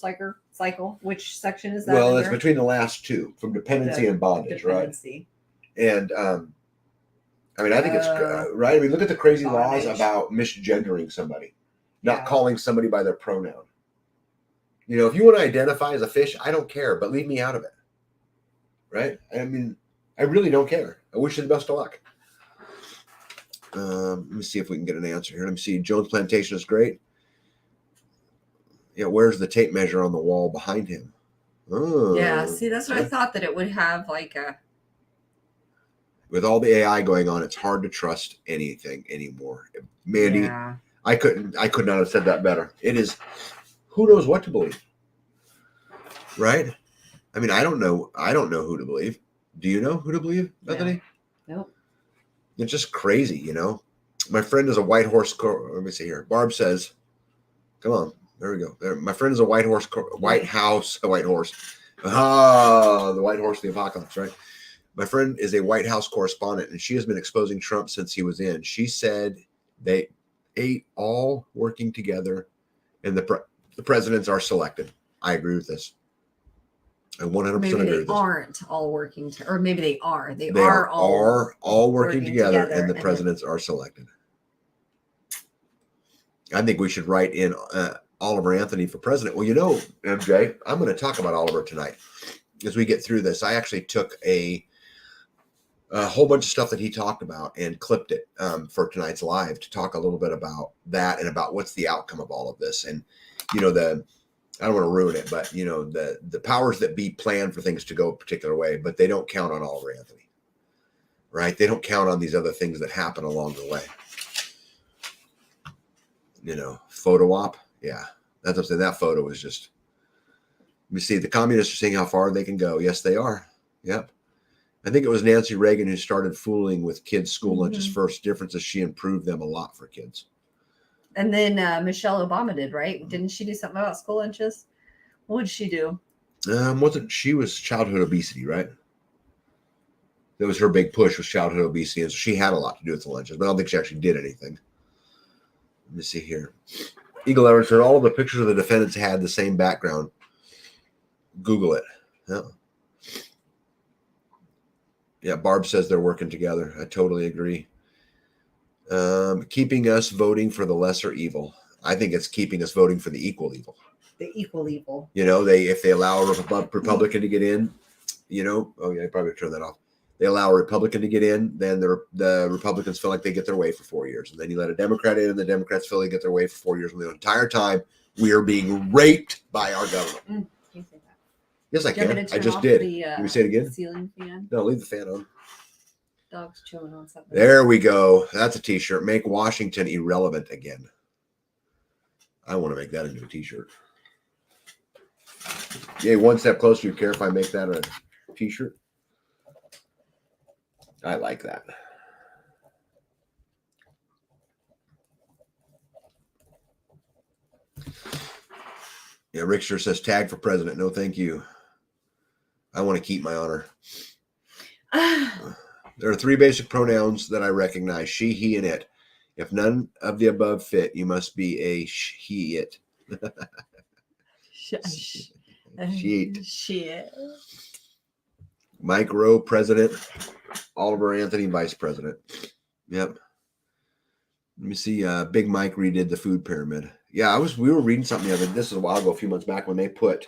cycle? Which section is that? Well, it's between the last two, from dependency and bondage, dependency. Right? And I think it's right. I mean, look at the crazy bondage. Laws about misgendering somebody, not calling somebody by their pronoun. If you want to identify as a fish, I don't care, but leave me out of it. Right? I mean, I really don't care. I wish you the best of luck. Let me see if we can get an answer here. Let me see. Jones Plantation is great. Yeah, where's the tape measure on the wall behind him? Oh, yeah, see, that's what I thought, that it would have like a... With all the AI going on, it's hard to trust anything anymore. Mandy, I could not have said that better. It is, who knows what to believe? Right? I mean, I don't know who to believe. Do you know who to believe, Bethany? Nope. It's just crazy, My friend is a white horse. Let me see here. Barb says, come on. There we go. There. My friend is a white horse. The white horse of the apocalypse, right? My friend is a White House correspondent, and she has been exposing Trump since he was in. She said they ate all working together, and the presidents are selected. I agree with this. I 100% agree with this. Maybe they aren't all working, or maybe they are. They are all working together, and the presidents are selected. I think we should write in Oliver Anthony for president. Well, MJ, I'm going to talk about Oliver tonight as we get through this. I actually took a whole bunch of stuff that he talked about and clipped it for tonight's live to talk a little bit about that and about what's the outcome of all of this. And, I don't want to ruin it, but, the powers that be plan for things to go a particular way, but they don't count on Oliver Anthony, right? They don't count on these other things that happen along the way. Photo op. Yeah, that's what I'm saying. That photo is just, let me see. The communists are seeing how far they can go. Yes, they are. Yep. I think it was Nancy Reagan who started fooling with kids' school lunches first. Difference is she improved them a lot for kids. And then Michelle Obama did, right? Didn't she do something about school lunches? What did she do? She was childhood obesity, right? That was her big push, was childhood obesity. And so she had a lot to do with the lunches, but I don't think she actually did anything. Let me see here. Eagle Evans said all of the pictures of the defendants had the same background. Google it. Yeah, Barb says they're working together. I totally agree. Keeping us voting for the lesser evil. I think it's keeping us voting for the equal evil. The equal evil. If they allow a Republican to get in, I probably turn that off. They allow a Republican to get in, then the Republicans feel like they get their way for 4 years. And then you let a Democrat in, and the Democrats feel they get their way for 4 years. And the entire time, We are being raped by our government. Can you say that? Yes, I Do you want me can. to I turn just off did. the, Can we say it again? ceiling fan? No, leave the fan on. Dog's chewing on something. There we go. That's a t-shirt. Make Washington irrelevant again. I want to make that into a t-shirt. Yay, one step closer. You care if I make that a t-shirt? I like that. Yeah, Rickster says tag for president. No, thank you. I want to keep my honor. There are 3 basic pronouns that I recognize: she, he, and it. If none of the above fit, you must be a he, it. Shit. Mike Rowe, president. Oliver Anthony, vice president. Yep. Let me see. Big Mike redid the food pyramid. Yeah, we were reading something the other. This is a while ago, a few months back, when they put,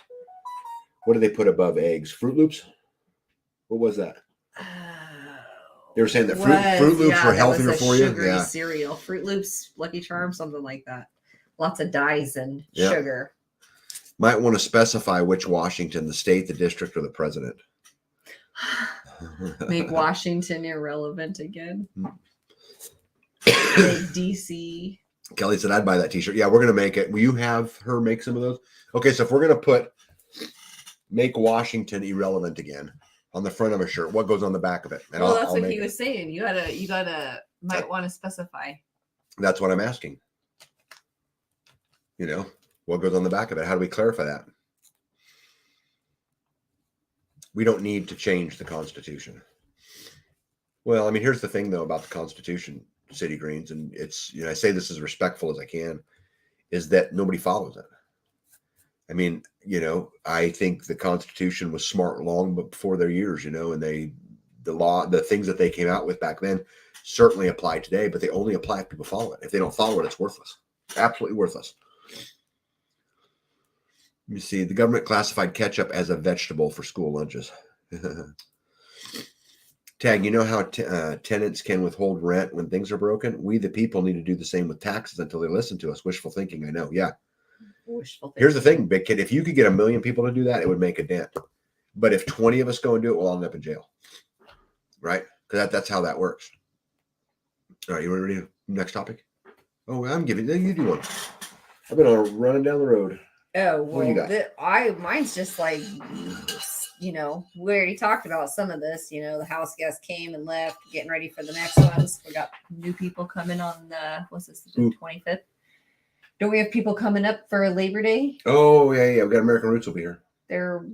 what did they put above eggs? Fruit Loops. What was that? They were saying that Fruit Loops were healthier for you. Sugary cereal, Fruit Loops, Lucky Charms, something like that. Lots of dyes and sugar. Might want to specify which Washington, the state, the district, or the president. Make Washington irrelevant again. Make DC. Kelly said, I'd buy that t-shirt. Yeah, we're going to make it. Will you have her make some of those? Okay, so if we're going to put make Washington irrelevant again on the front of a shirt, what goes on the back of it? And that's what he was saying. You might want to specify. That's what I'm asking. You know, what goes on the back of it? How do we clarify that? We don't need to change the Constitution. Well, I mean, here's the thing, though, about the Constitution, City Greens, and it's, I say this as respectful as I can, is that nobody follows it. I mean, I think the Constitution was smart long before their years, and the things that they came out with back then certainly apply today, but they only apply if people follow it. If they don't follow it, it's worthless. Absolutely worthless. Let me see. The government classified ketchup as a vegetable for school lunches. Tag, you know how tenants can withhold rent when things are broken? We, the people, need to do the same with taxes until they listen to us. Wishful thinking, I know. Yeah. Wishful thinking. Here's the thing, big kid. If you could get 1 million people to do that, it would make a dent. But if 20 of us go and do it, we'll all end up in jail. Right? Because that's how that works. All right, you ready? Next topic? Oh, I'm giving you do one. I've been running down the road. Oh, well, mine's just like, we already talked about some of this. The house guests came and left, getting ready for the next ones. We got new people coming on the 25th. Don't we have people coming up for Labor Day? Oh, yeah. We got American Roots will be here. They're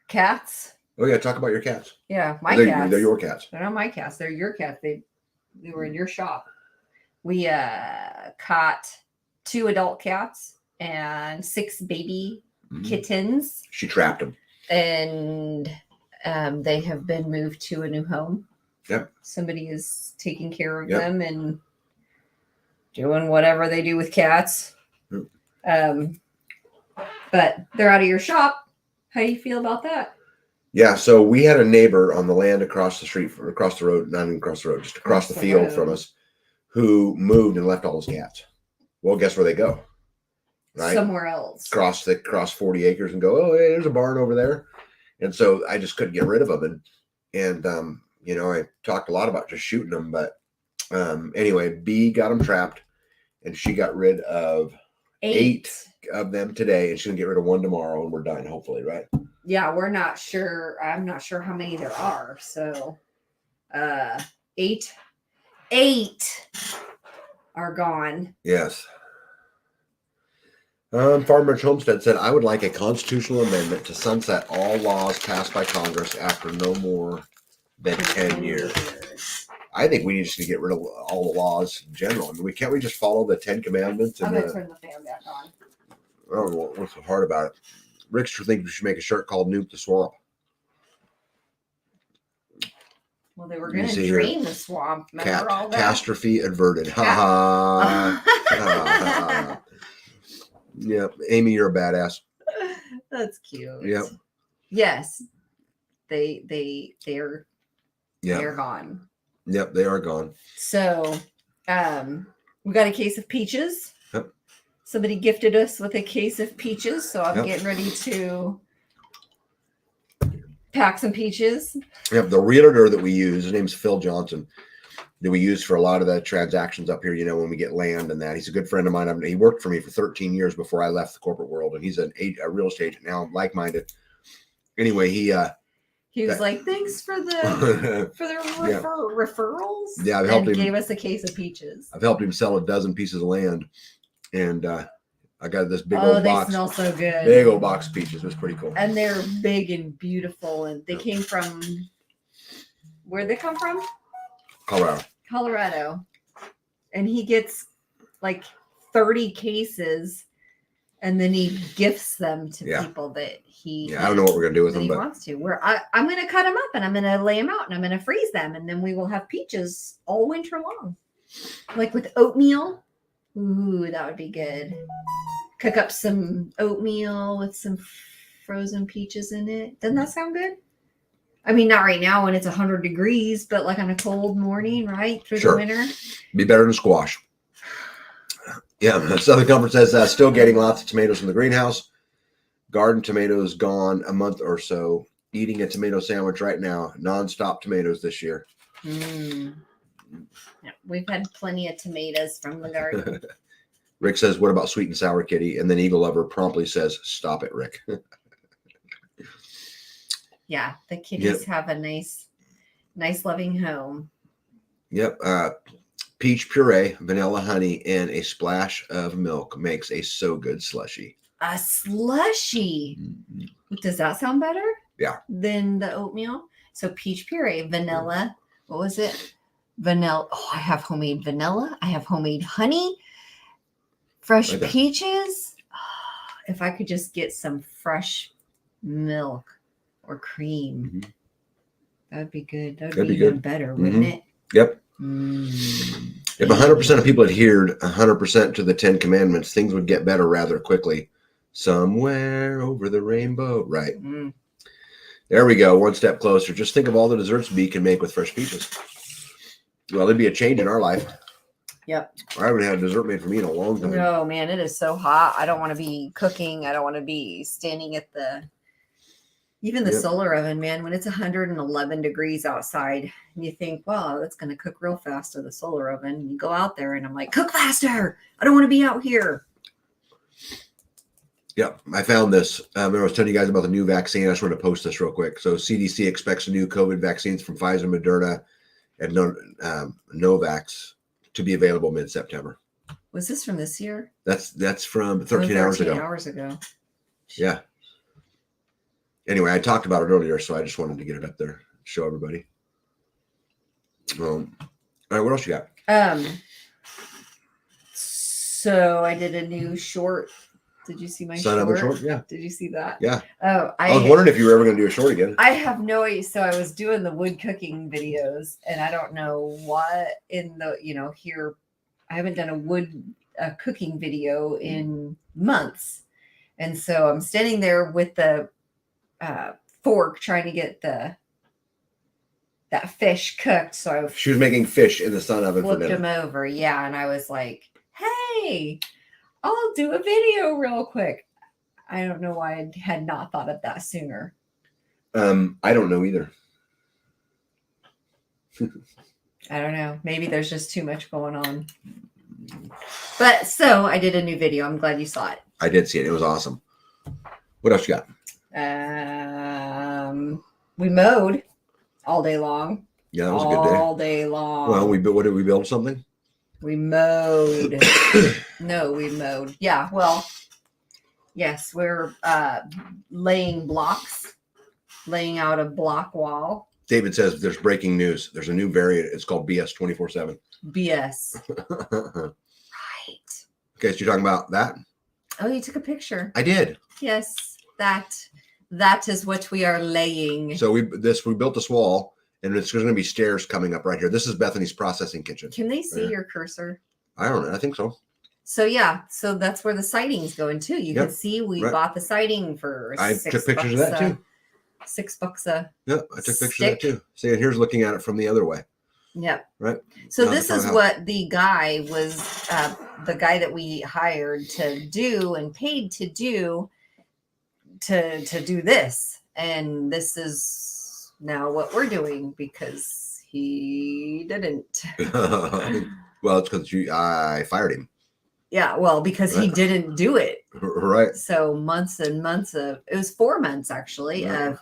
cats. Oh, yeah. Talk about your cats. Yeah, cats. They're your cats. They're not my cats. They're your cats. They were in your shop. We caught 2 adult cats and 6 baby kittens. She trapped them. And they have been moved to a new home. Yep. Somebody is taking care of them and doing whatever they do with cats. Yep. But they're out of your shop. How do you feel about that? Yeah, so we had a neighbor on the land across the street, or across the road, not even across the road, just across the field from us, who moved and left all his cats. Well, guess where they go? Right? Somewhere else. Cross 40 acres and go, oh, hey, there's a barn over there. And so I just couldn't get rid of them. And I talked a lot about just shooting them. But anyway, B got them trapped, and she got rid of 8 of them today. And she's going to get rid of 1 tomorrow, and we're done, hopefully, right? Yeah, we're not sure. I'm not sure how many there are. So 8 are gone. Yes. Farmer Homestead said, I would like a constitutional amendment to sunset all laws passed by Congress after no more than 10 years. I think we need to get rid of all the laws in general. I mean, can't we just follow the 10 Commandments? I'm going to turn the fan back on. I don't know what's so hard about it. Rickster thinks we should make a shirt called Nuke the Swamp. Well, they were going to drain the swamp. Remember all that? Catastrophe averted. Ha ha. Yep. Amy, you're a badass. That's cute. Yep. Yes. They're gone. Yep, they are gone. So We got a case of peaches. Yep. Somebody gifted us with a case of peaches, so I'm getting ready to pack some peaches. Yep. The realtor that we use, his name's Phil Johnson, that we use for a lot of the transactions up here, when we get land and that. He's a good friend of mine. He worked for me for 13 years before I left the corporate world, and he's a real estate agent now. I'm like-minded. Anyway, he was like, thanks for the referrals. Yeah, I've helped him. Gave us a case of peaches. I've helped him sell a dozen pieces of land, and I got this big old box. They smell so good. Big old box of peaches. It was pretty cool. And they're big and beautiful, and they came from, where'd they come from? Colorado. And he gets like 30 cases, and then he gifts them to people that he I don't know what we're gonna do with them, he but wants to. I'm gonna cut them up, and I'm gonna lay them out, and I'm gonna freeze them, and then we will have peaches all winter long, like with oatmeal. Ooh, that would be good. Cook up some oatmeal with some frozen peaches in it. Doesn't that sound good? I mean, not right now when it's 100 degrees, but like on a cold morning, right? Through the winter. Be better than squash. Yeah, the Southern Comfort says still getting lots of tomatoes from the greenhouse. Garden tomatoes gone a month or so. Eating a tomato sandwich right now. Non-stop tomatoes this year. Yeah, we've had plenty of tomatoes from the garden. Rick says, what about sweet and sour kitty? And then Eagle Lover promptly says, stop it, Rick. Yeah, the kitties have a nice loving home. Yep. Peach puree, vanilla honey, and a splash of milk makes a so good slushy. A slushy. Mm-hmm. Does that sound better? Yeah. Than the oatmeal? So peach puree, vanilla. What was it? Vanilla. Oh, I have homemade vanilla. I have homemade honey. Fresh peaches. Oh, if I could just get some fresh milk or cream, that would be good. That would be even better, wouldn't it? Yep. If 100% of people adhered 100% to the 10 commandments, things would get better rather quickly. Somewhere over the rainbow. Right. There we go. One step closer. Just think of all the desserts Bee can make with fresh peaches. Well, it'd be a change in our life. Yep. I haven't had a dessert made for me in a long time. No, man, it is so hot. I don't want to be cooking. I don't want to be standing at the solar oven, man. When it's 111 degrees outside, and you think, wow, that's going to cook real fast to the solar oven. And you go out there, and I'm like, cook faster. I don't want to be out here. Yeah, I found this. Remember I was telling you guys about the new vaccine. I just want to post this real quick. So CDC expects new COVID vaccines from Pfizer, Moderna, and Novavax to be available mid-September. Was this from this year? That's from 13 hours ago. 13 hours ago. Yeah. Anyway, I talked about it earlier, so I just wanted to get it up there, show everybody. All right, what else you got? So I did a new short. Did you see my short? Yeah. Did you see that? Yeah. Oh, I was wondering if you were ever going to do a short again. I have no idea. So I was doing the wood cooking videos, and I don't know what in the, here, I haven't done a cooking video in months. And so I'm standing there with the fork trying to get that fish cooked. So she was making fish in the sun oven. Flipped them over. Yeah. And I was like, hey, I'll do a video real quick. I don't know why I had not thought of that sooner. I don't know either. I don't know. Maybe there's just too much going on. But so I did a new video. I'm glad you saw it. I did see it. It was awesome. What else you got? We mowed all day long. Yeah, that was a good day. All day long. Well, what did we build something? We mowed. No, we mowed. Yeah, well, yes, we're laying out a block wall. David says there's breaking news. There's a new variant. It's called BS 24/7. BS. Right. Okay, so you're talking about that? Oh, you took a picture. I did. Yes, that is what we are laying. So we built this wall, and there's going to be stairs coming up right here. This is Bethany's processing kitchen. Can they see your cursor? I don't know. I think so. So yeah, so that's where the siding's going too. You can see we bought the siding for I took pictures of that too. $6 a Yeah, I took pictures of that too. See, and here's looking at it from the other way. Yep. Right. So Not the this front is of the what the guy was, the guy that we hired to do and paid to do this, and this is now what we're doing because he didn't. house. Well, it's because I fired him. Yeah, well, because he Right. didn't do it. Right. So months and months of, it was 4 months actually Right.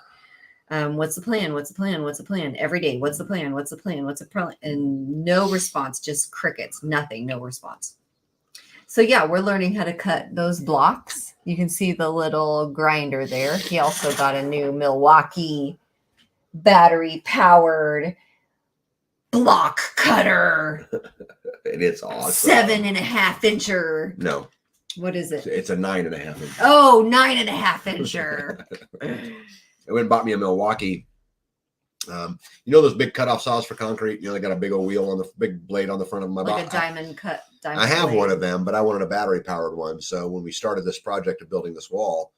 of what's the plan? What's the plan? What's the plan? Every day, what's the plan? What's the plan? What's the plan? And no response, just crickets, nothing, no response. So yeah, we're learning how to cut those blocks. You can see the little grinder there. He also got a new Milwaukee battery powered block cutter. And it's awesome. 7.5 incher. No, What is it? it's a 9.5 inch. Oh, 9.5 incher. I went and bought me a Milwaukee. You know those big cutoff saws for concrete? You know, they got a big old wheel on the big blade on the front of my Like box. a diamond cut. Diamond I have blade. one of them, but I wanted a battery powered one. So when we started this project of building this wall,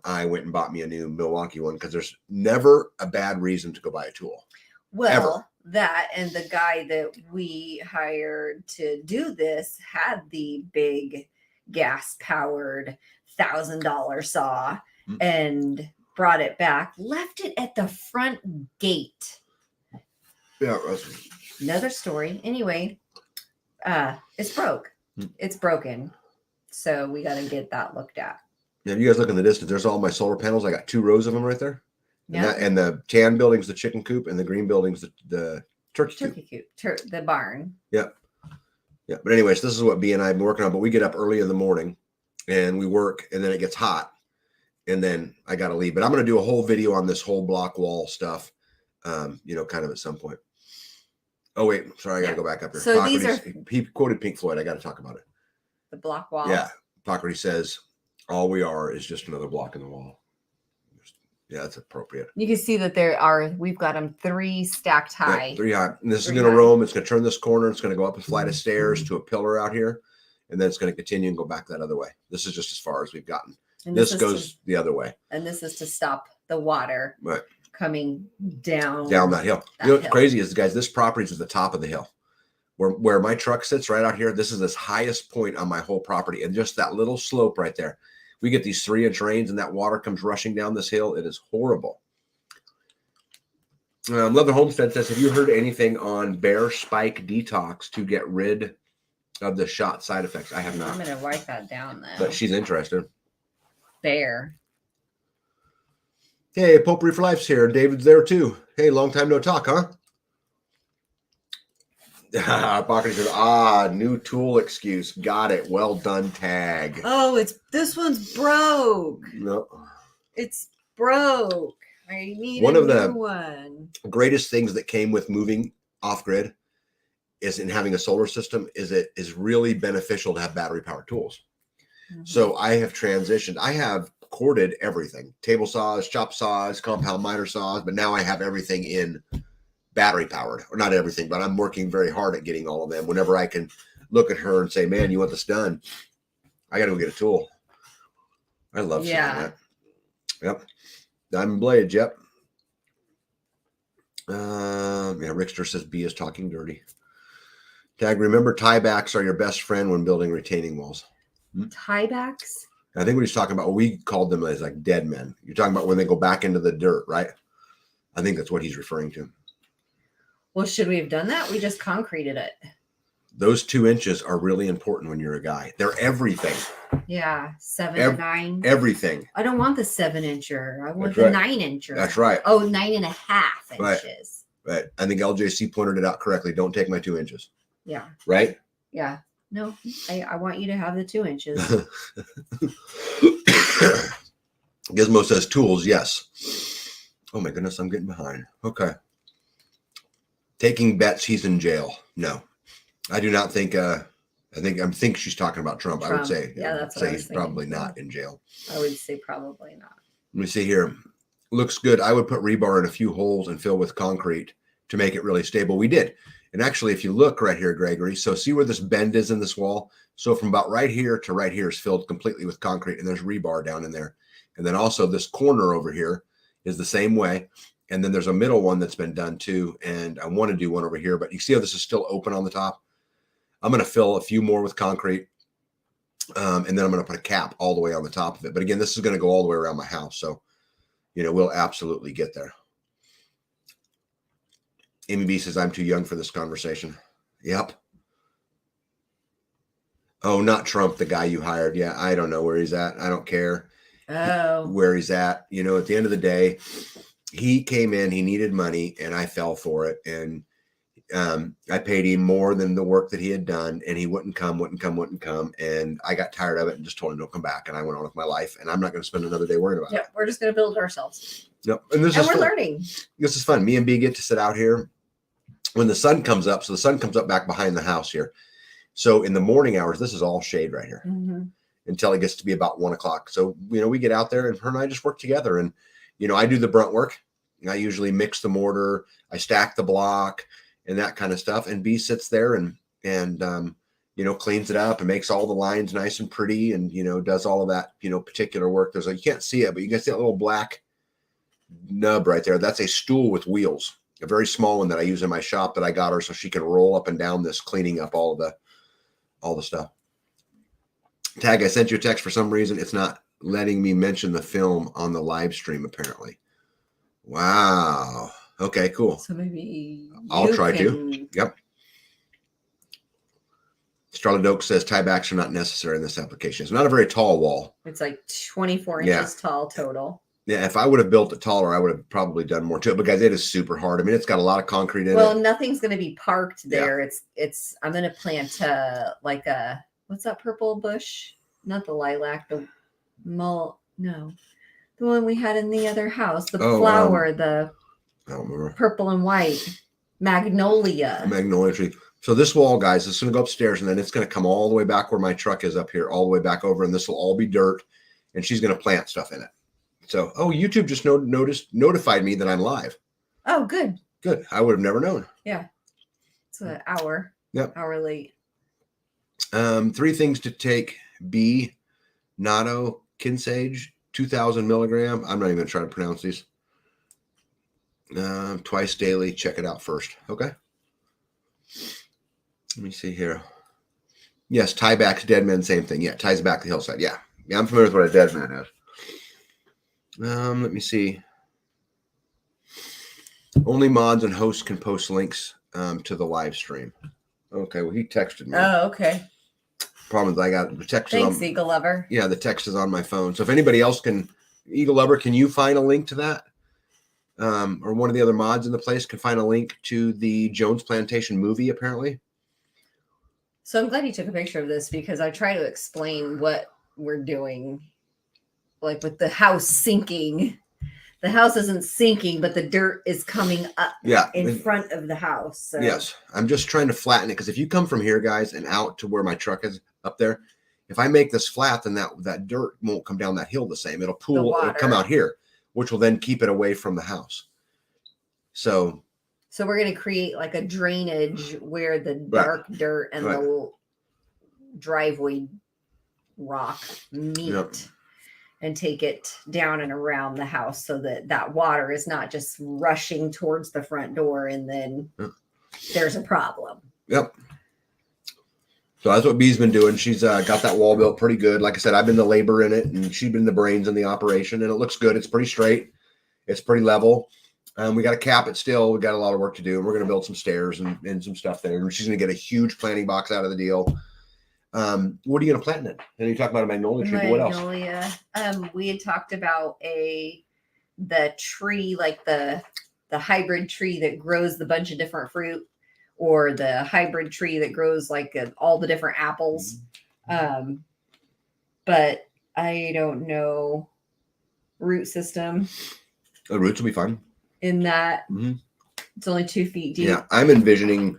I went and bought me a new Milwaukee one because there's never a bad reason to go buy a tool. Well, Ever. that and the guy that we hired to do this had the big gas powered $1,000 saw Mm. and brought it back, left it at the front gate. Yeah, Another story. Anyway, it's broke. Mm. It's broken. So we got to get that looked at. Yeah, if you guys look in the distance, there's all my solar panels. I got 2 rows of them right there. And, Yeah. and the tan building's the chicken coop, and the green building's the turkey coop. Turkey coop, the barn. Yeah. But anyways, this is what B and I have been working on. But we get up early in the morning and we work, and then it gets hot, and then I got to leave. But I'm going to do a whole video on this whole block wall stuff, kind of at some point. Oh, wait. Sorry, I got to go back up here. So these are he quoted Pink Floyd. I got to talk about it. the block wall. Yeah. Hippocrates says, all we are is just another block in the wall. Yeah, that's appropriate. You can see that we've got them 3 stacked high. Yeah, 3 high. And this is 3 going to high. roam. It's going to turn this corner. It's going to go up a flight of stairs to a pillar out here. And then it's going to continue and go back that other way. This is just as far as we've gotten. And This is goes the other way. And this is to stop the water Right. coming down Down that hill. that You know what's hill. crazy is, guys, this property is at the top of the hill. Where my truck sits right out here, this is this highest point on my whole property. And just that little slope right there. We get these 3-inch rains and that water comes rushing down this hill. It is horrible. Leather Homestead says, have you heard anything on bear spike detox to get rid of the shot side effects? I have I'm not. going to write that down though. But she's interested. Bear. Hey, Potpourri for Life's here. David's there too. Hey, long time no talk, huh? Pocket says, new tool excuse. Got it. Well done, tag. Oh, this one's broke. No. It's broke. I need One a of the new one. greatest things that came with moving off grid is in having a solar system is it is really beneficial to have battery powered tools. Mm-hmm. So I have transitioned. I have corded everything, table saws, chop saws, compound miter saws, but now I have everything in battery powered, or not everything, but I'm working very hard at getting all of them. Whenever I can look at her and say, man, you want this done? I got to go get a tool. I love seeing that. Yep. Diamond blades. Yep. Rickster says B is talking dirty. Tag, remember tiebacks are your best friend when building retaining walls. Tiebacks? I think what he's talking about, we called them as like dead men. You're talking about when they go back into the dirt, right? I think that's what he's referring to. Well, should we have done that? We just concreted it. Those 2 inches are really important when you're a guy. They're everything. Yeah, 7 to 9. Everything. I don't want the 7-incher. I want That's the right. 9-incher. That's right. Oh, 9.5 Right. inches. Right. I think LJC pointed it out correctly. Don't take my 2 inches. Yeah. Right? Yeah. No, I want you to have the 2 inches. Gizmo says tools, yes. Oh my goodness, I'm getting behind. Okay. Taking bets he's in jail. No. I do not think I think she's talking about Trump. I would say. Yeah, that's what say I was he's thinking. probably not in jail. I would say probably not. Let me see here. Looks good. I would put rebar in a few holes and fill with concrete to make it really stable. We did. And actually, if you look right here, Gregory, so see where this bend is in this wall? So from about right here to right here is filled completely with concrete, and there's rebar down in there. And then also this corner over here is the same way. And then there's a middle one that's been done too. And I want to do one over here, but you see how this is still open on the top? I'm going to fill a few more with concrete. And then I'm going to put a cap all the way on the top of it. But again, this is going to go all the way around my house. So, we'll absolutely get there. Amy B says, I'm too young for this conversation. Yep. Oh, not Trump, the guy you hired. Yeah, I don't know where he's at. I don't care where he's at. At the end of the day, he came in, he needed money, and I fell for it. And I paid him more than the work that he had done, and he wouldn't come. And I got tired of it and just told him don't come back. And I went on with my life, and I'm not going to spend another day worrying about it. Yeah, we're just going to build it ourselves. Yep. And we're learning. This is fun. Me and B get to sit out here when the sun comes up. So the sun comes up back behind the house here. So in the morning hours, this is all shade right here until it gets to be about 1 o'clock. So, we get out there and her and I just work together. And, I do the brunt work. I usually mix the mortar. I stack the block and that kind of stuff. And B sits there and cleans it up and makes all the lines nice and pretty and, does all of that, particular work. You can't see it, but you can see that little black nub right there. That's a stool with wheels, a very small one that I use in my shop that I got her so she can roll up and down this, cleaning up all the stuff. Tag, I sent you a text for some reason. It's not letting me mention the film on the live stream, apparently. Wow. Okay, cool. So maybe I'll try to. Yep. Starlet Oak says tiebacks are not necessary in this application. It's not a very tall wall. It's like 24 inches tall total. Yeah, if I would have built it taller, I would have probably done more to it. But guys, it is super hard. I mean, it's got a lot of concrete in it. Well, nothing's going to be parked there. Yeah. I'm going to plant what's that purple bush? Not the lilac, the one we had in the other house, the flower, the I don't remember. Purple and white magnolia tree. So this wall, guys, is going to go upstairs and then it's going to come all the way back where my truck is up here, all the way back over. And this will all be dirt and she's going to plant stuff in it. So, YouTube just notified me that I'm live. Oh, good. Good. I would have never known. Yeah. It's an hour. Yep. Hour late. 3 things to take. B, Natto, Kinsage, 2,000 milligram. I'm not even going to try to pronounce these. Twice daily. Check it out first. Okay. Let me see here. Yes, tiebacks, dead men, same thing. Yeah, ties back the hillside. Yeah. I'm familiar with what a dead man is. Let me see. Only mods and hosts can post links to the live stream. Okay, well, he texted me. Oh, okay. Problem is I got the text. Thanks, Eagle Lover. Yeah, the text is on my phone. So if anybody else can, Eagle Lover, can you find a link to that? Or one of the other mods in the place can find a link to the Jones Plantation movie, apparently. So I'm glad you took a picture of this because I try to explain what we're doing. Like with the house sinking. The house isn't sinking, but the dirt is coming up in front of the house. So. Yes. I'm just trying to flatten it because if you come from here, guys, and out to where my truck is up there, if I make this flat, then that dirt won't come down that hill the same. It'll pool, it'll come out here, which will then keep it away from the house. So we're going to create like a drainage where the dark dirt and the driveway rock meet. Yep. And take it down and around the house so that water is not just rushing towards the front door and then there's a problem. Yep. So that's what B's been doing. She's got that wall built pretty good. Like I said, I've been the labor in it and she's been the brains in the operation and it looks good. It's pretty straight. It's pretty level. We got to cap it still. We got a lot of work to do. And we're going to build some stairs and some stuff there. And she's going to get a huge planting box out of the deal. What are you going to plant in it? And you talk about a magnolia tree, but what else? Magnolia. We had talked about the tree, like the hybrid tree that grows the bunch of different fruit, or the hybrid tree that grows like all the different apples. But I don't know root system. The roots will be fine. In that, it's only 2 feet deep. Yeah, I'm envisioning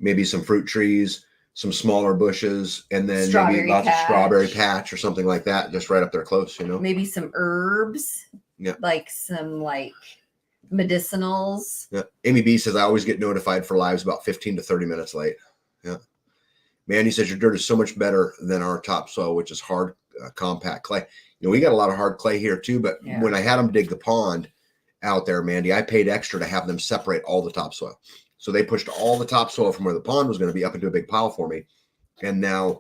maybe some fruit trees, some smaller bushes, and then maybe lots of strawberry patch or something like that, just right up there close, Maybe some herbs. Yeah. Like some medicinals. Yeah. Amy B says, I always get notified for lives about 15 to 30 minutes late. Yeah. Mandy says, your dirt is so much better than our topsoil, which is hard, compact clay. We got a lot of hard clay here too, but when I had them dig the pond, out there, Mandy, I paid extra to have them separate all the topsoil. So they pushed all the topsoil from where the pond was going to be up into a big pile for me. And now,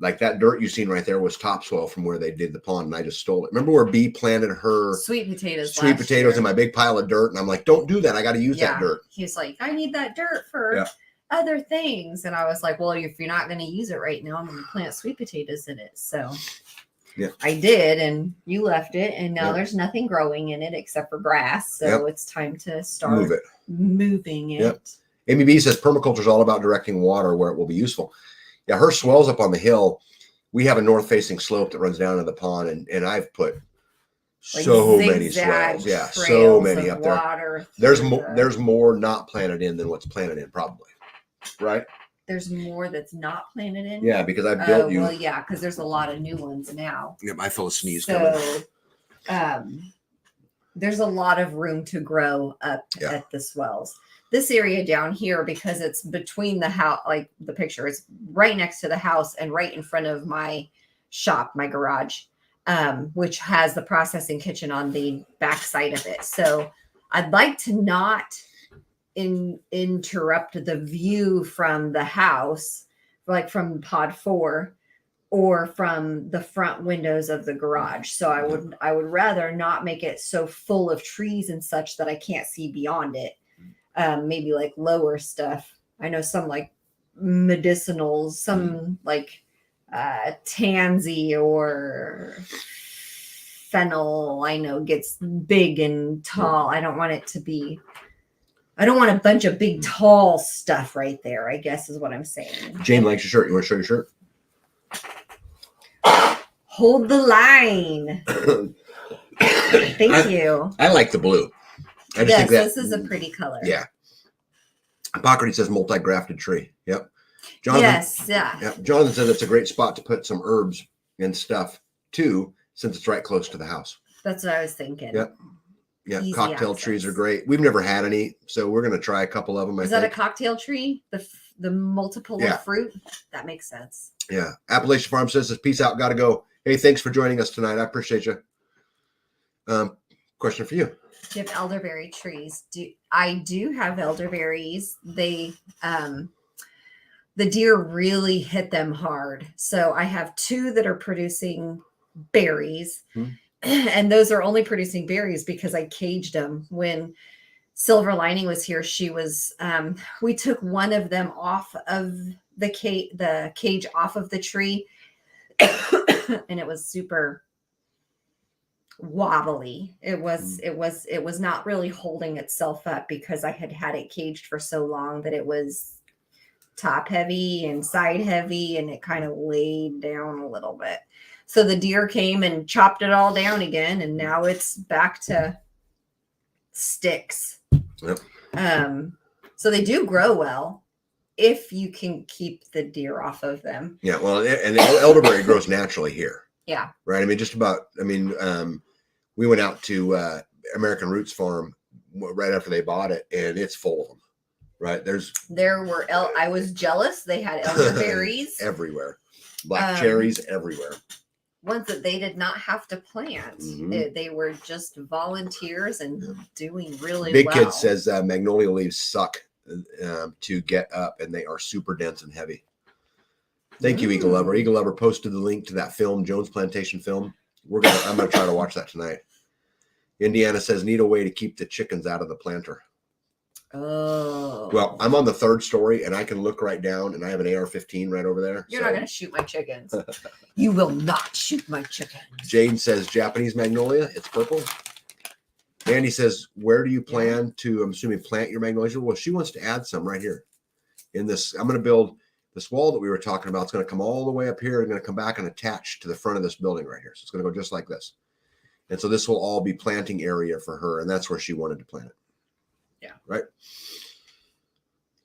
like that dirt you've seen right there was topsoil from where they did the pond, and I just stole it. Remember where B planted her sweet potatoes in my big pile of dirt? And I'm like, don't do that. I got to use that dirt. He's like, I need that dirt for other things. And I was like, well, if you're not going to use it right now, I'm going to plant sweet potatoes in it. So I did, and you left it, and now there's nothing growing in it except for grass. So it's time to start moving it. Yep. Amy B says permaculture is all about directing water where it will be useful. Yeah, her swell's up on the hill. We have a north-facing slope that runs down to the pond, and I've put so many swells. Yeah, so many up there. There's more not planted in than what's planted in, probably. Right? There's more that's not planted in. Yeah, because I built you. Well, yeah, because there's a lot of new ones now. Yeah, I feel a sneeze coming. There's a lot of room to grow up at the swells. This area down here, because it's between the house, like the picture, it's right next to the house and right in front of my shop, my garage, which has the processing kitchen on the back side of it. So I'd like to not interrupt the view from the house, like from pod 4 or from the front windows of the garage. So I would rather not make it so full of trees and such that I can't see beyond it. Maybe like lower stuff. I know some like medicinals, some like tansy or fennel, I know gets big and tall. I don't want a bunch of big tall stuff right there, I guess is what I'm saying. Jane likes your shirt. You want to show your shirt? Hold the line. Thank you. I like the blue. I just think that this is a pretty color. Yeah. Hippocrates says multi-grafted tree. Yep. Jonathan, Jonathan says it's a great spot to put some herbs and stuff too, since it's right close to the house. That's what I was thinking. Yep. Yeah. Easy cocktail trees are great. We've never had any, so we're going to try a couple of them. Is that a cocktail tree? The multiple of fruit? That makes sense. Yeah. Appalachian Farm says, peace out. Got to go. Hey, thanks for joining us tonight. I appreciate you. Question for you. Do you have elderberry trees? I do have elderberries. They the deer really hit them hard. So I have 2 that are producing berries. And those are only producing berries because I caged them. When Silver Lining was here, she was we took one of them off of the cage off of the tree and it was super wobbly. It was not really holding itself up because I had it caged for so long that it was top heavy and side heavy, and it kind of laid down a little bit. So the deer came and chopped it all down again, and now it's back to sticks. Yep. So they do grow well if you can keep the deer off of them. Yeah, well, and the elderberry grows naturally here. Yeah. Right. I mean, we went out to American Roots Farm right after they bought it, and it's full of them. Right. I was jealous. They had elderberries everywhere, black cherries everywhere. Ones that they did not have to plant. Mm-hmm. They were just volunteers and doing really Big well. Kid says magnolia leaves suck to get up, and they are super dense and heavy. Thank you, Eagle Lover. Eagle Lover posted the link to that film, Jones Plantation film. I'm gonna try to watch that tonight. Indiana says need a way to keep the chickens out of the planter. Oh. Well, I'm on the 3rd story, and I can look right down, and I have an AR-15 right over there. You're not going to shoot my chickens. You will not shoot my chickens. Jane says Japanese magnolia. It's purple. Andy says, where do you plan to, I'm assuming, plant your magnolia? Well, she wants to add some right here. In this, I'm going to build this wall that we were talking about. It's going to come all the way up here and going to come back and attach to the front of this building right here. So it's going to go just like this. And so this will all be planting area for her, and that's where she wanted to plant it. Yeah. Right.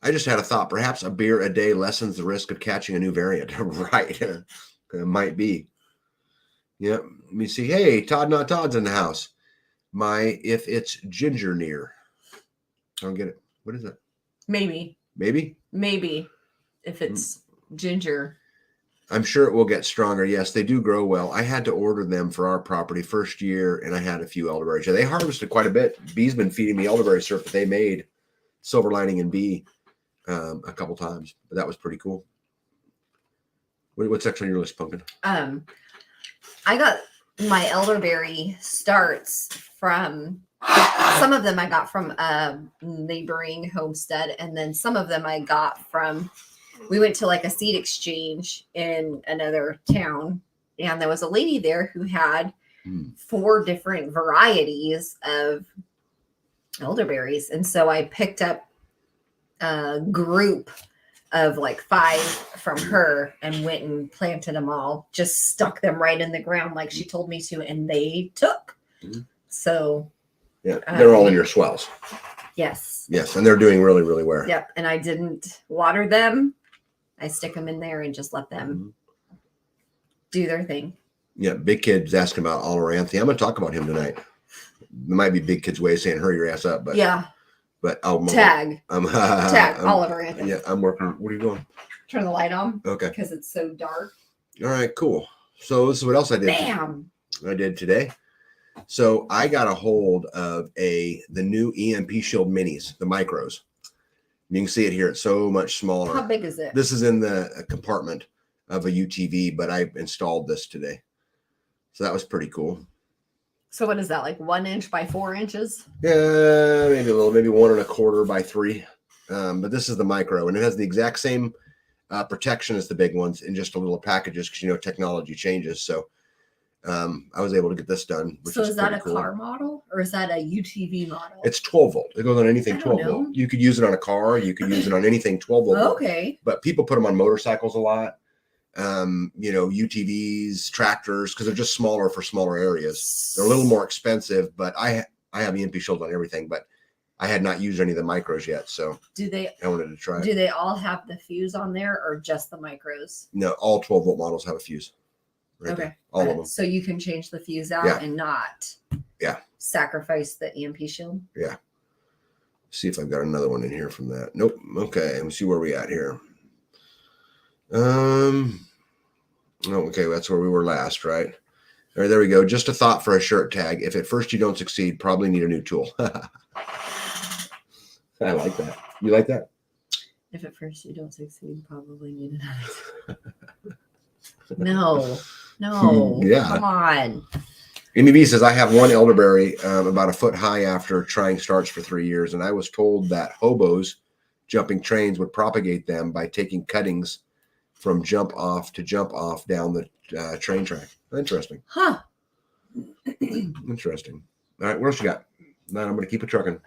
I just had a thought. Perhaps a beer a day lessens the risk of catching a new variant. Right. It might be. Yeah. Let me see. Hey, Todd Not Todd's in the house. If it's ginger near. I don't get it. What is it? Maybe. Maybe? Maybe. If it's ginger. I'm sure it will get stronger. Yes, they do grow well. I had to order them for our property first year, and I had a few elderberries. Yeah, they harvested quite a bit. Bee's been feeding me elderberry syrup that they made, Silver Lining and Bee, a couple times. But that was pretty cool. What's next on your list, Pumpkin? I got my elderberry starts from some of them I got from a neighboring homestead, and then some of them I got from. We went to like a seed exchange in another town, and there was a lady there who had 4 different varieties of elderberries. And so I picked up a group of like 5 from her and went and planted them all, just stuck them right in the ground like she told me to, and they took. So yeah, they're all in your swells. Yes, and they're doing really, really well. Yep. And I didn't water them. I stick them in there and just let them do their thing. Yeah, Big Kid's asking about Amaranthi. I'm going to talk about him tonight. It might be Big Kid's way of saying hurry your ass up, but But tag tag Oliver Anthony. Yeah, I'm working. What are you doing? Turn the light on. Okay. Because it's so dark. All right, cool. So this is what else I did. Bam. I did today. So I got a hold of the new EMP Shield Minis, the micros. You can see it here. It's so much smaller. How big is it? This is in the compartment of a UTV, but I installed this today. So that was pretty cool. So what is that, like 1 inch by 4 inches? Yeah, maybe a little, maybe 1 1/4 by 3. But this is the micro, and it has the exact same protection as the big ones in just a little packages because, technology changes. So I was able to get this done. So is that a car model or is that a UTV model? It's 12 volt. It goes on anything 12 volt. You could use it on a car. You could use it on anything 12 volt. Okay. But people put them on motorcycles a lot. UTVs, tractors, because they're just smaller for smaller areas. They're a little more expensive, but I have EMP Shield on everything, but I had not used any of the micros yet. So I wanted to try it. Do they all have the fuse on there or just the micros? No, all 12 volt models have a fuse. Right okay. There. All of them. So you can change the fuse out and not sacrifice the EMP Shield? Yeah. See if I've got another one in here from that. Nope. Okay. Let me see where we at here. Okay, that's where we were last, right? All right, there we go. Just a thought for a shirt tag. If at first you don't succeed, probably need a new tool. I like that. You like that? If at first you don't succeed, probably need another. No. Yeah. Come on. Amy V says, I have one elderberry about a foot high after trying starts for 3 years, and I was told that hobos jumping trains would propagate them by taking cuttings from jump off to jump off down the train track. Interesting. Huh. Interesting. All right, what else you got? Now I'm going to keep it trucking.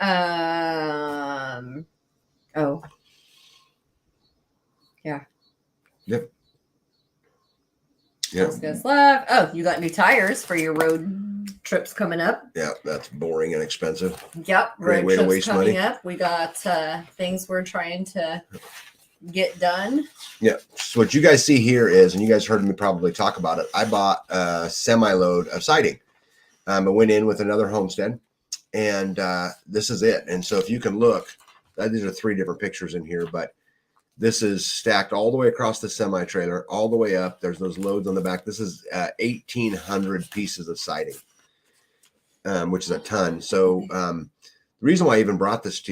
Oh. Yeah. Yep. That's left. Oh, you got new tires for your road trips coming up. Yeah, that's boring and expensive. Yep. Great way to waste money. Up. We got things we're trying to get done. Yeah. So what you guys see here is, and you guys heard me probably talk about it, I bought a semi-load of siding. I went in with another Homestead, and this is it. And so if you can look, these are 3 different pictures in here, but this is stacked all the way across the semi-trailer, all the way up. There's those loads on the back. This is 1,800 pieces of siding, which is a ton. So the reason why I even brought this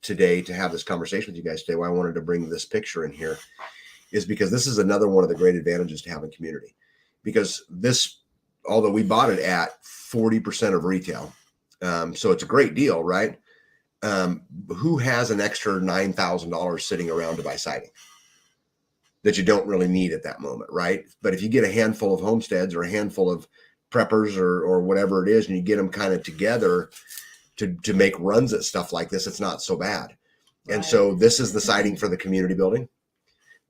today to have this conversation with you guys today, why I wanted to bring this picture in here, is because this is another one of the great advantages to having community. Because this, although we bought it at 40% of retail, so it's a great deal, right? Who has an extra $9,000 sitting around to buy siding that you don't really need at that moment, right? But if you get a handful of homesteads or a handful of preppers or whatever it is, and you get them kind of together to make runs at stuff like this, it's not so bad. Right. And so this is the siding for the community building.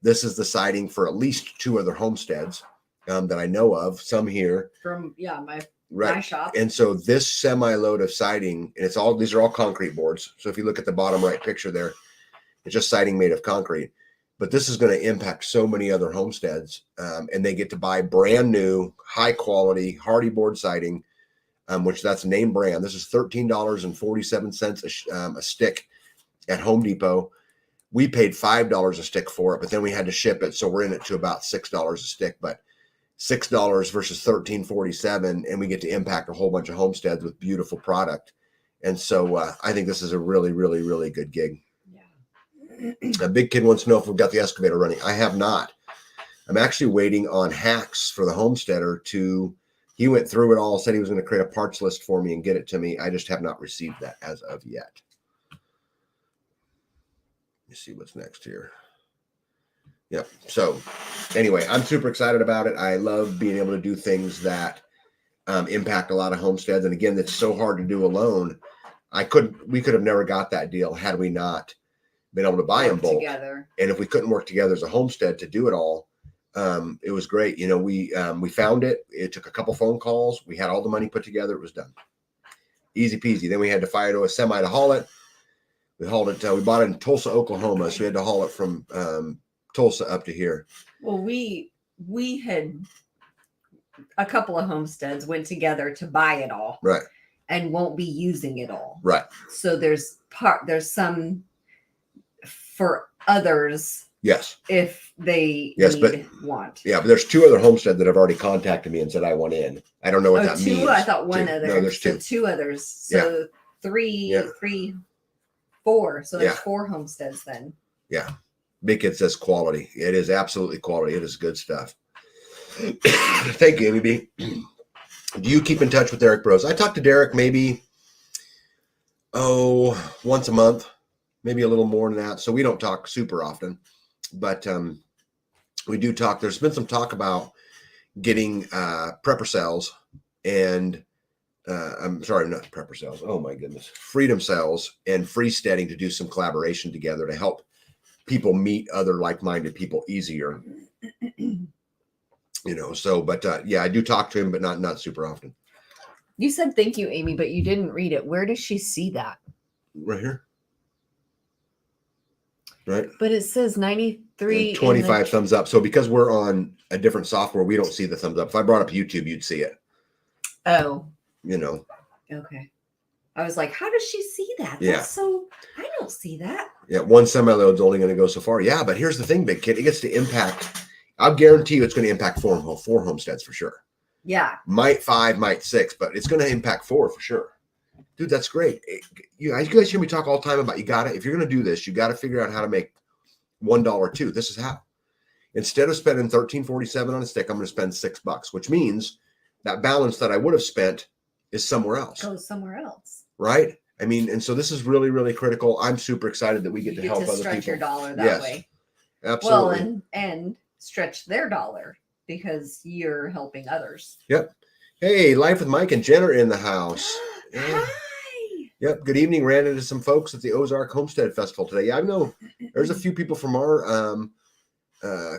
This is the siding for at least 2 other homesteads that I know of, some here. From, my shop. And so this semi-load of siding, and these are all concrete boards. So if you look at the bottom right picture there, it's just siding made of concrete. But this is going to impact so many other homesteads, and they get to buy brand new, high quality, hardy board siding, which that's name brand. This is $13.47 a stick at Home Depot. we paid $5 a stick for it, but then we had to ship it. So we're in it to about $6 a stick, but $6 versus $13.47. And we get to impact a whole bunch of homesteads with beautiful product. And so I think this is a really, really, really good gig. Yeah. A big kid wants to know if we've got the excavator running. I have not. I'm actually waiting on Hacks for the homesteader he went through it all, said he was going to create a parts list for me and get it to me. I just have not received that as of yet. Let me see what's next here. Yep. So anyway, I'm super excited about it. I love being able to do things that impact a lot of homesteads. And again, that's so hard to do alone. We could have never got that deal had we not been able to buy in bulk together. And if we couldn't work together as a homestead to do it all, it was great. You know, we found it. It took a couple phone calls. We had all the money put together. It was done. Easy peasy. Then we had to fire to a semi to haul it. We hauled it. We bought it in Tulsa, Oklahoma. So we had to haul it from Tulsa up to here. Well, we had a couple of homesteads went together to buy it all. Right. And won't be using it all. Right. So there's some for others. Yes. If they want. Yeah, but there's 2 other homesteads that have already contacted me and said I want in. I don't know what that means. I thought one 2. other. No, there's 2. So 2 others. So 3, 4. So there's 4 homesteads then. Yeah. Big Kid says quality. It is absolutely quality. It is good stuff. Thank you, Amy B. Do you keep in touch with Derek Bros? I talk to Derek maybe, once a month, maybe a little more than that. So we don't talk super often, but we do talk. There's been some talk about getting prepper cells and I'm sorry, not prepper cells. Oh my goodness. Freedom cells and freesteading to do some collaboration together to help people meet other like-minded people easier. You know, so, but yeah, I do talk to him, but not super often. You said thank you, Amy, but you didn't read it. Where does she see that? Right here. Right. But it says 93. 25 thumbs up. So because we're on a different software, we don't see the thumbs up. If I brought up YouTube, you'd see it. Oh. You know. Okay. I was like, how does she see that? Yeah. That's so, I don't see that. Yeah, one semi-load's only going to go so far. Yeah, but here's the thing, Big Kid. It gets to impact. I'll guarantee you it's going to impact 4 homesteads for sure. Yeah. Might 5, might 6, but it's going to impact 4 for sure. Dude, that's great. You guys hear me talk all the time about if you're going to do this, you got to figure out how to make $1 too. This is how. Instead of spending $13.47 on a stick, I'm going to spend $6, which means that balance that I would have spent is somewhere else. Goes somewhere else. Right? I mean, and so this is really, really critical. I'm super excited that we get to help other people. Stretch your dollar that way. Absolutely. Well, and stretch their dollar because you're helping others. Yep. Hey, Life with Mike and Jen are in the house. Yeah. Hi. Yep. Good evening. Ran into some folks at the Ozark Homestead Festival today. Yeah, I know there's a few people from our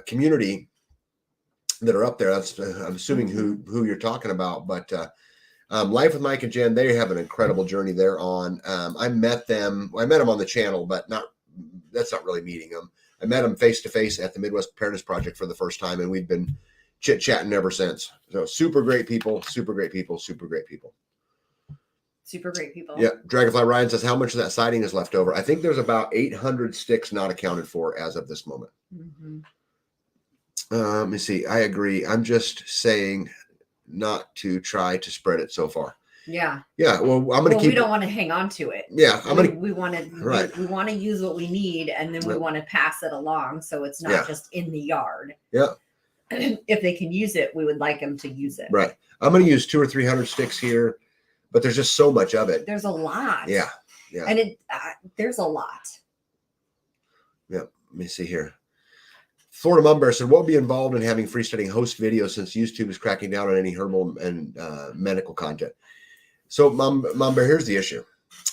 community that are up there. That's I'm assuming who you're talking about, but Life with Mike and Jen, they have an incredible journey they're on. I met them on the channel, but that's not really meeting them. I met them face to face at the Midwest Preparedness Project for the first time, and we've been chit chatting ever since. So super great people, super great people, super great people. Super great people. Yeah. Dragonfly Ryan says, how much of that siding is left over? I think there's about 800 sticks not accounted for as of this moment. Mm-hmm. Let me see. I agree. I'm just saying not to try to spread it so far. Yeah. Yeah. Well, I'm going to keep. We don't want to hang on to it. Yeah. We want to. We want to use what we need, and then we want to pass it along, so it's not just in the yard. Yeah. If they can use it, we would like them to use it. Right. I'm going to use 200 or 300 sticks here, but there's just so much of it. There's a lot. Yeah. Yeah. And there's a lot. Yeah. Let me see here. Florida Mum Bear said, what would be involved in having freestanding host videos since YouTube is cracking down on any herbal and medical content? So Mum Bear, here's the issue,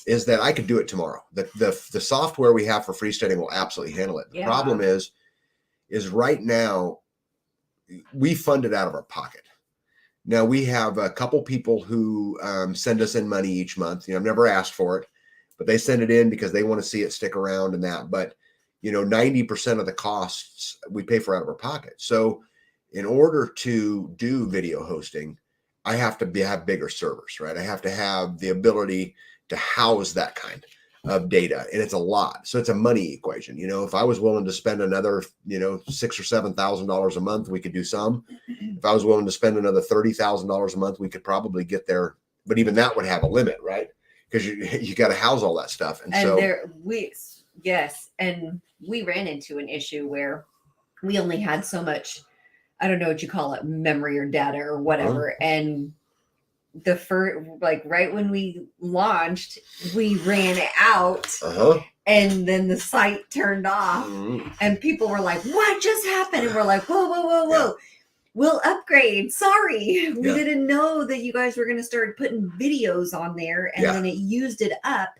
is that I could do it tomorrow. The software we have for freestanding will absolutely handle it. The problem is right now we fund it out of our pocket. Now we have a couple people who send us in money each month. You know, I've never asked for it, but they send it in because they want to see it stick around and that. But 90% of the costs we pay for out of our pocket. So in order to do video hosting, I have to have bigger servers, right? I have to have the ability to house that kind. of data, and it's a lot. So it's a money equation. If I was willing to spend another, $6,000 or $7,000 a month, we could do some. If I was willing to spend another $30,000 a month, we could probably get there. But even that would have a limit, right? Because you got to house all that stuff. And so and we ran into an issue where we only had so much, I don't know what you call it, memory or data or whatever. And the first, like right when we launched, we ran out, and then the site turned off, and people were like, "What just happened?" And we're like, "Whoa! Yeah. We'll upgrade. Sorry, we didn't know that you guys were going to start putting videos on there, and then it used it up."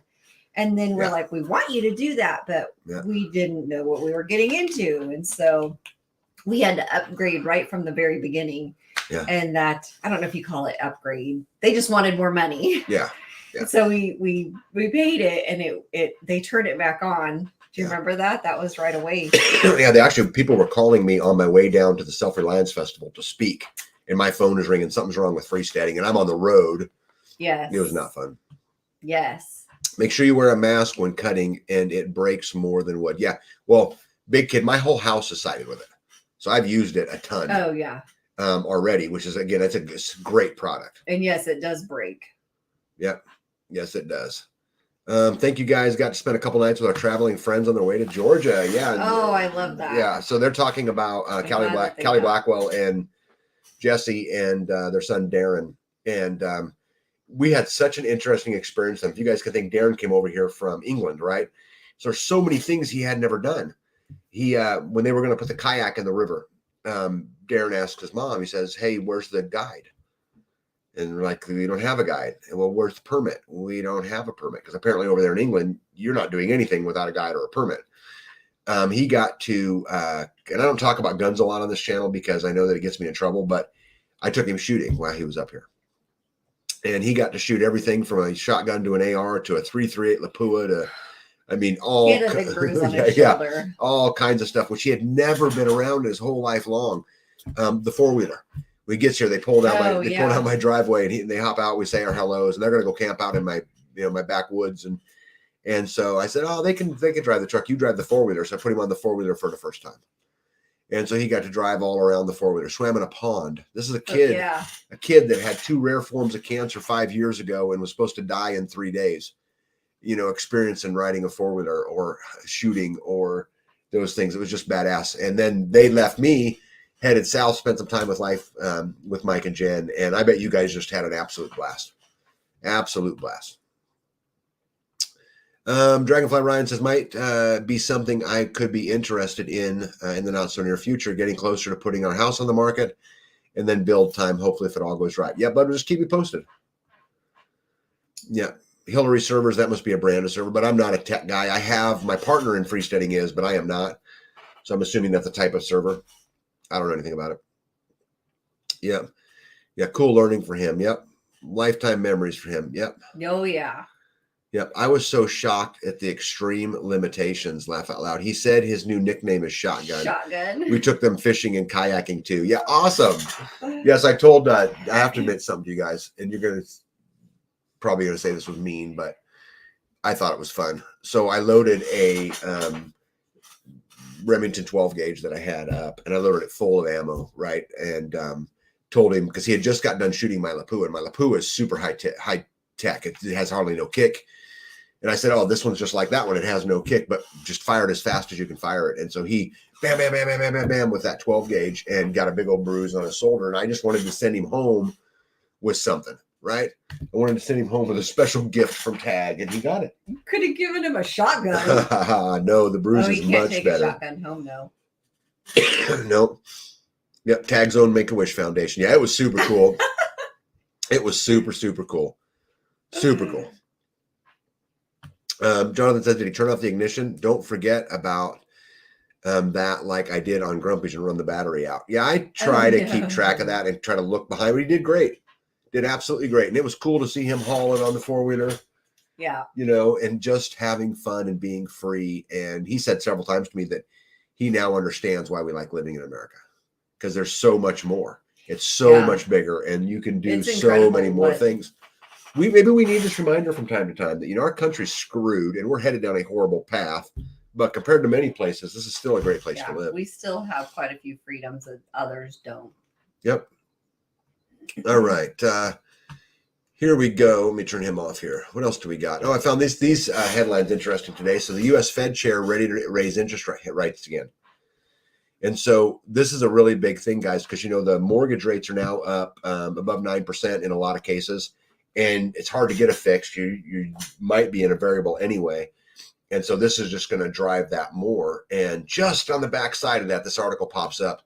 And then we're like, "We want you to do that, but we didn't know what we were getting into," and so we had to upgrade right from the very beginning. Yeah. And that, I don't know if you call it upgrade. They just wanted more money. Yeah. So we paid it, and they turned it back on. Do you remember that? That was right away. People were calling me on my way down to the Self-Reliance Festival to speak, and my phone is ringing. Something's wrong with freestanding, and I'm on the road. Yes. It was not fun. Yes. Make sure you wear a mask when cutting, and it breaks more than wood. Yeah. Well, big kid, my whole house is sided with it. So I've used it a ton. Oh, yeah. Already, which is, again, it's a great product. And yes, it does break. Yep. Yes, it does. Thank you guys. Got to spend a couple nights with our traveling friends on their way to Georgia. Yeah. Oh, I love that. Yeah. So they're talking about Callie Blackwell and Jesse and their son Darren. And we had such an interesting experience. If you guys can think, Darren came over here from England, right? So there's so many things he had never done. He when they were going to put the kayak in the river, Darren asked his mom, he says, "Hey, where's the guide?" And we're like, "We don't have a guide." And, "Well, where's the permit?" "We don't have a permit." Because apparently over there in England, you're not doing anything without a guide or a permit. He got to, and I don't talk about guns a lot on this channel because I know that it gets me in trouble, but I took him shooting while he was up here. And he got to shoot everything from a shotgun to an AR to a .338 Lapua to, all, he had a big bruise on his shoulder. All kinds of stuff, which he had never been around his whole life long. The four-wheeler. When he gets here, they pull down my driveway, and they hop out. We say our hellos, and they're going to go camp out in my my backwoods. And so I said, "Oh, they can drive the truck. You drive the four-wheeler." So I put him on the four-wheeler for the first time. And so he got to drive all around the four-wheeler, swam in a pond. This is a kid that had 2 rare forms of cancer 5 years ago and was supposed to die in 3 days. Experiencing riding a four-wheeler or shooting or those things. It was just badass. And then they left me, headed south, spent some time with Mike and Jen. And I bet you guys just had an absolute blast. Absolute blast. Dragonfly Ryan says, might be something I could be interested in the not so near future, getting closer to putting our house on the market and then build time, hopefully, if it all goes right. Yeah, but we'll just keep you posted. Yeah. Hillary servers, that must be a brand of server, but I'm not a tech guy. I have my partner in freesteading is, but I am not. So I'm assuming that's the type of server. I don't know anything about it. Yeah. Yeah. Cool learning for him. Yep. Lifetime memories for him. Yep. Oh, yeah. Yep. I was so shocked at the extreme limitations. Laugh out loud. He said his new nickname is Shotgun. Shotgun. We took them fishing and kayaking too. Yeah. Awesome. Yes. I told, I have to admit something to you guys, and you're probably going to say this was mean, but I thought it was fun. So I loaded a Remington 12 gauge that I had up, and I loaded it full of ammo, right? And told him, because he had just got done shooting my Lapua, and my Lapua is super high tech. It has hardly no kick. And I said, "Oh, this one's just like that one. It has no kick, but just fire it as fast as you can fire it." And so he bam, bam, bam, bam, bam, bam, bam with that 12 gauge and got a big old bruise on his shoulder. And I just wanted to send him home with something. Right? I wanted to send him home with a special gift from Tag, and he got it. You could have given him a shotgun. No, the bruise is much better. You can't take a shotgun home, no. Nope. Yep, Tag's own Make-A-Wish Foundation. Yeah, it was super cool. It was super, super cool. Super cool. Jonathan says, did he turn off the ignition? Don't forget about that, like I did on Grumpy's, and run the battery out. Yeah, I try to keep track of that and try to look behind, but he did great. Did absolutely great. And it was cool to see him hauling on the four-wheeler. Yeah. And just having fun and being free. And he said several times to me that he now understands why we like living in America, because there's so much more. It's so much bigger, and you can do so many more things. maybe we need this reminder from time to time that, our country's screwed and we're headed down a horrible path. But compared to many places, this is still a great place to live. We still have quite a few freedoms that others don't. Yep. All right. Here we go. Let me turn him off here. What else do we got? Oh, I found these headlines interesting today. So the U.S. Fed chair ready to raise interest rates again. And so this is a really big thing, guys, because, the mortgage rates are now up above 9% in a lot of cases. And it's hard to get a fix. You might be in a variable anyway. And so this is just going to drive that more. And just on the backside of that, this article pops up.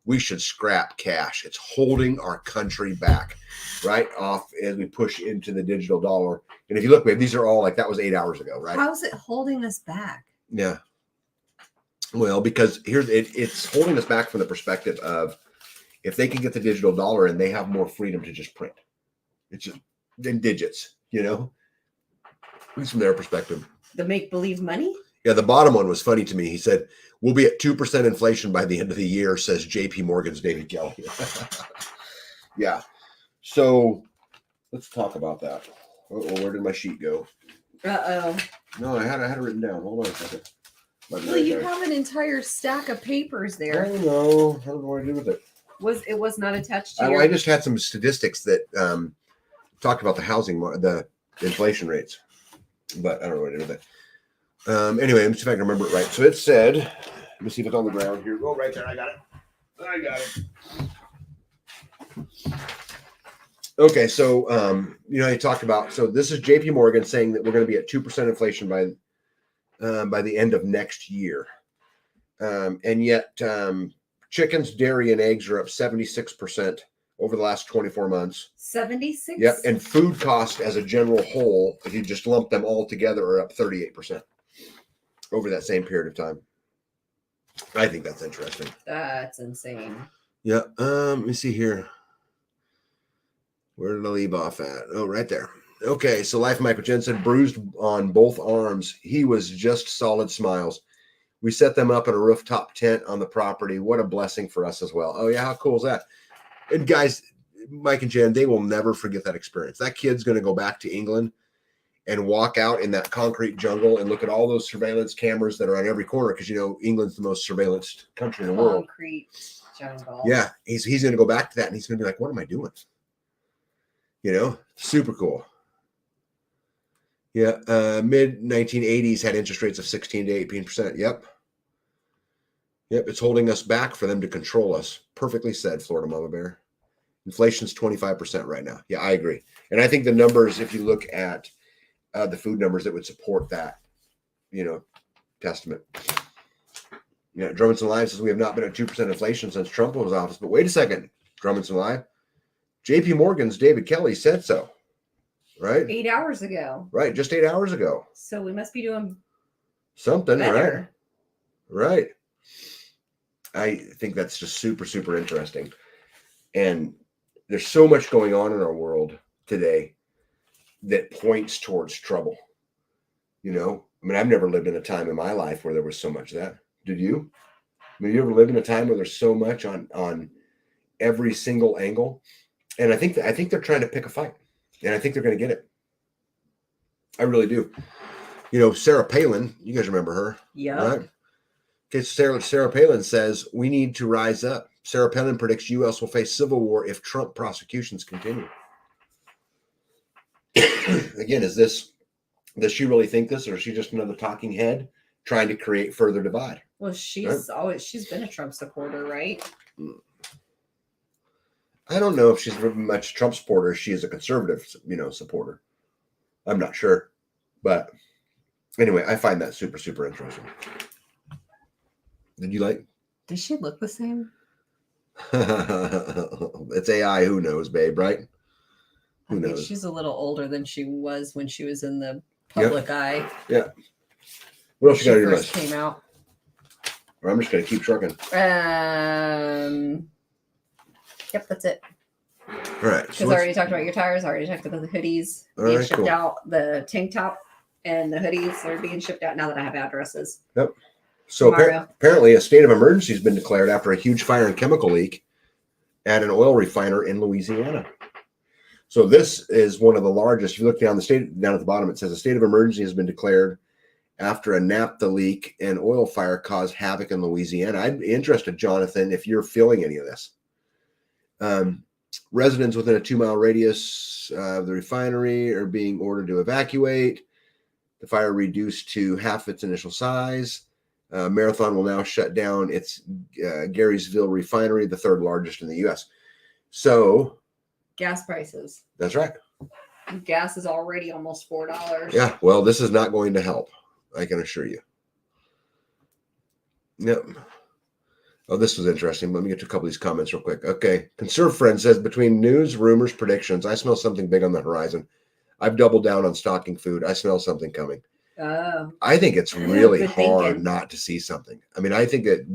We should scrap cash. It's holding our country back, right off as we push into the digital dollar. And if you look, babe, these are all that was 8 hours ago, right? How's it holding us back? Yeah. Well, because it's holding us back from the perspective of if they can get the digital dollar and they have more freedom to just print. It's just in digits, at least from their perspective. The make-believe money? Yeah, the bottom one was funny to me. He said, we'll be at 2% inflation by the end of the year, says JP Morgan's David Kelly. Yeah. So let's talk about that. Where did my sheet go? Uh-oh. No, I had it written down. Hold on a second. Well, you have an entire stack of papers there. I don't know. I don't know what to do with it. It was not attached to your... I just had some statistics that talked about the housing, the inflation rates, but I don't know what to do with it. Anyway, let me see if I can remember it right. So it said, let me see if it's on the ground here. Oh, right there. I got it. Okay, so he talked about, so this is JP Morgan saying that we're going to be at 2% inflation by the end of next year. And yet chickens, dairy, and eggs are up 76% over the last 24 months. 76? Yep. And food costs as a general whole, if you just lump them all together, are up 38% over that same period of time. I think that's interesting. That's insane. Yeah. Let me see here. Where did I leave off at? Oh, right there. Okay. So Life Michael Jen said bruised on both arms. He was just solid smiles. We set them up in a rooftop tent on the property. What a blessing for us as well. Oh, yeah. How cool is that? And guys, Mike and Jen, they will never forget that experience. That kid's going to go back to England and walk out in that concrete jungle and look at all those surveillance cameras that are on every corner because, England's the most surveillanced country in the world. Concrete jungle. Yeah. He's going to go back to that and he's going to be like, what am I doing? Super cool. Yeah. Mid 1980s had interest rates of 16 to 18%. Yep. It's holding us back for them to control us. Perfectly said, Florida Mama Bear. Inflation's 25% right now. Yeah, I agree. And I think the numbers, if you look at the food numbers that would support that, testament. Yeah, Drummondson Live says we have not been at 2% inflation since Trump was in office. But wait a second, Drummondson Live. JP Morgan's David Kelly said so. Right? 8 hours ago. Right, just 8 hours ago. So we must be doing something, better. Right. I think that's just super, super interesting. And there's so much going on in our world today that points towards trouble. I've never lived in a time in my life where there was so much of that. Did you? You ever lived in a time where there's so much on every single angle? And I think they're trying to pick a fight. And I think they're going to get it. I really do. Sarah Palin, you guys remember her? Yeah. Right? Okay, Sarah Palin says we need to rise up. Sarah Palin predicts U.S. will face civil war if Trump prosecutions continue. Again, does she really think this, or is she just another talking head trying to create further divide? Well, she's been a Trump supporter, right? I don't know if she's very much a Trump supporter. She is a conservative, supporter. I'm not sure, but anyway, I find that super, super interesting. Did you like? Does she look the same? It's AI. Who knows, babe? Right? Who knows? She's a little older than she was when she was in the public eye. Yeah. What else you got on your list? Came out. Or I'm just gonna keep trucking. Yep, that's it. All right. Because I already talked about your tires. I already talked about the hoodies being shipped out. The tank top and the hoodies are being shipped out now that I have addresses. Yep. So apparently a state of emergency has been declared after a huge fire and chemical leak at an oil refiner in Louisiana. So this is one of the largest. If you look down at the bottom, it says a state of emergency has been declared after a naphtha leak and oil fire caused havoc in Louisiana. I'd be interested, Jonathan, if you're feeling any of this. Residents within a 2-mile radius of the refinery are being ordered to evacuate. The fire reduced to half its initial size. Marathon will now shut down its Garysville refinery, the third largest in the U.S. So, gas prices. That's right. Gas is already almost $4. Yeah, well, this is not going to help, I can assure you. Yep. Oh, this was interesting. Let me get to a couple of these comments real quick. Okay. Conserve Friend says, between news, rumors, predictions, I smell something big on the horizon. I've doubled down on stocking food. I smell something coming. Oh. I think it's really Good hard thinking. not to see something. I mean, I think that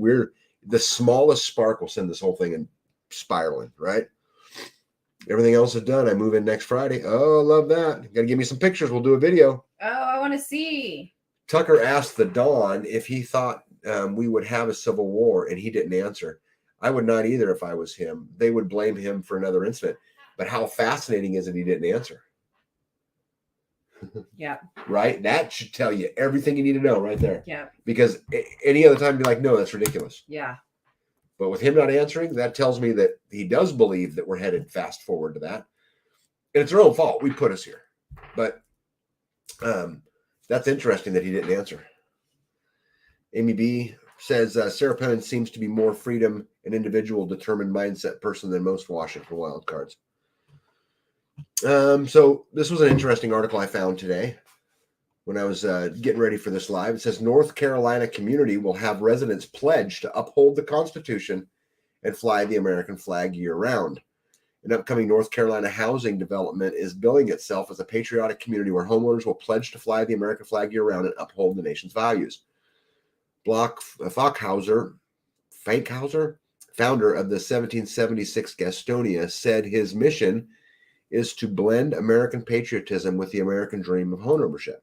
the smallest spark will send this whole thing in spiraling, right? Everything else is done. I move in next Friday. Oh, I love that. Got to give me some pictures. We'll do a video. Oh, I want to see. Tucker asked the Don if he thought we would have a civil war, and he didn't answer. I would not either if I was him. They would blame him for another incident. But how fascinating is it he didn't answer? Yeah. Right? That should tell you everything you need to know right there. Yeah. Because any other time, you'd be like, no, that's ridiculous. Yeah. But with him not answering, that tells me that he does believe that we're headed fast forward to that. And it's their own fault. We put us here. But that's interesting that he didn't answer. Amy B says, Sarah Penn seems to be more freedom and individual determined mindset person than most Washington wild cards. So this was an interesting article I found today when I was getting ready for this live. It says North Carolina community will have residents pledge to uphold the Constitution and fly the American flag year-round. An upcoming North Carolina housing development is billing itself as a patriotic community where homeowners will pledge to fly the American flag year-round and uphold the nation's values. Fankhauser, founder of the 1776 Gastonia, said his mission is to blend American patriotism with the American dream of homeownership.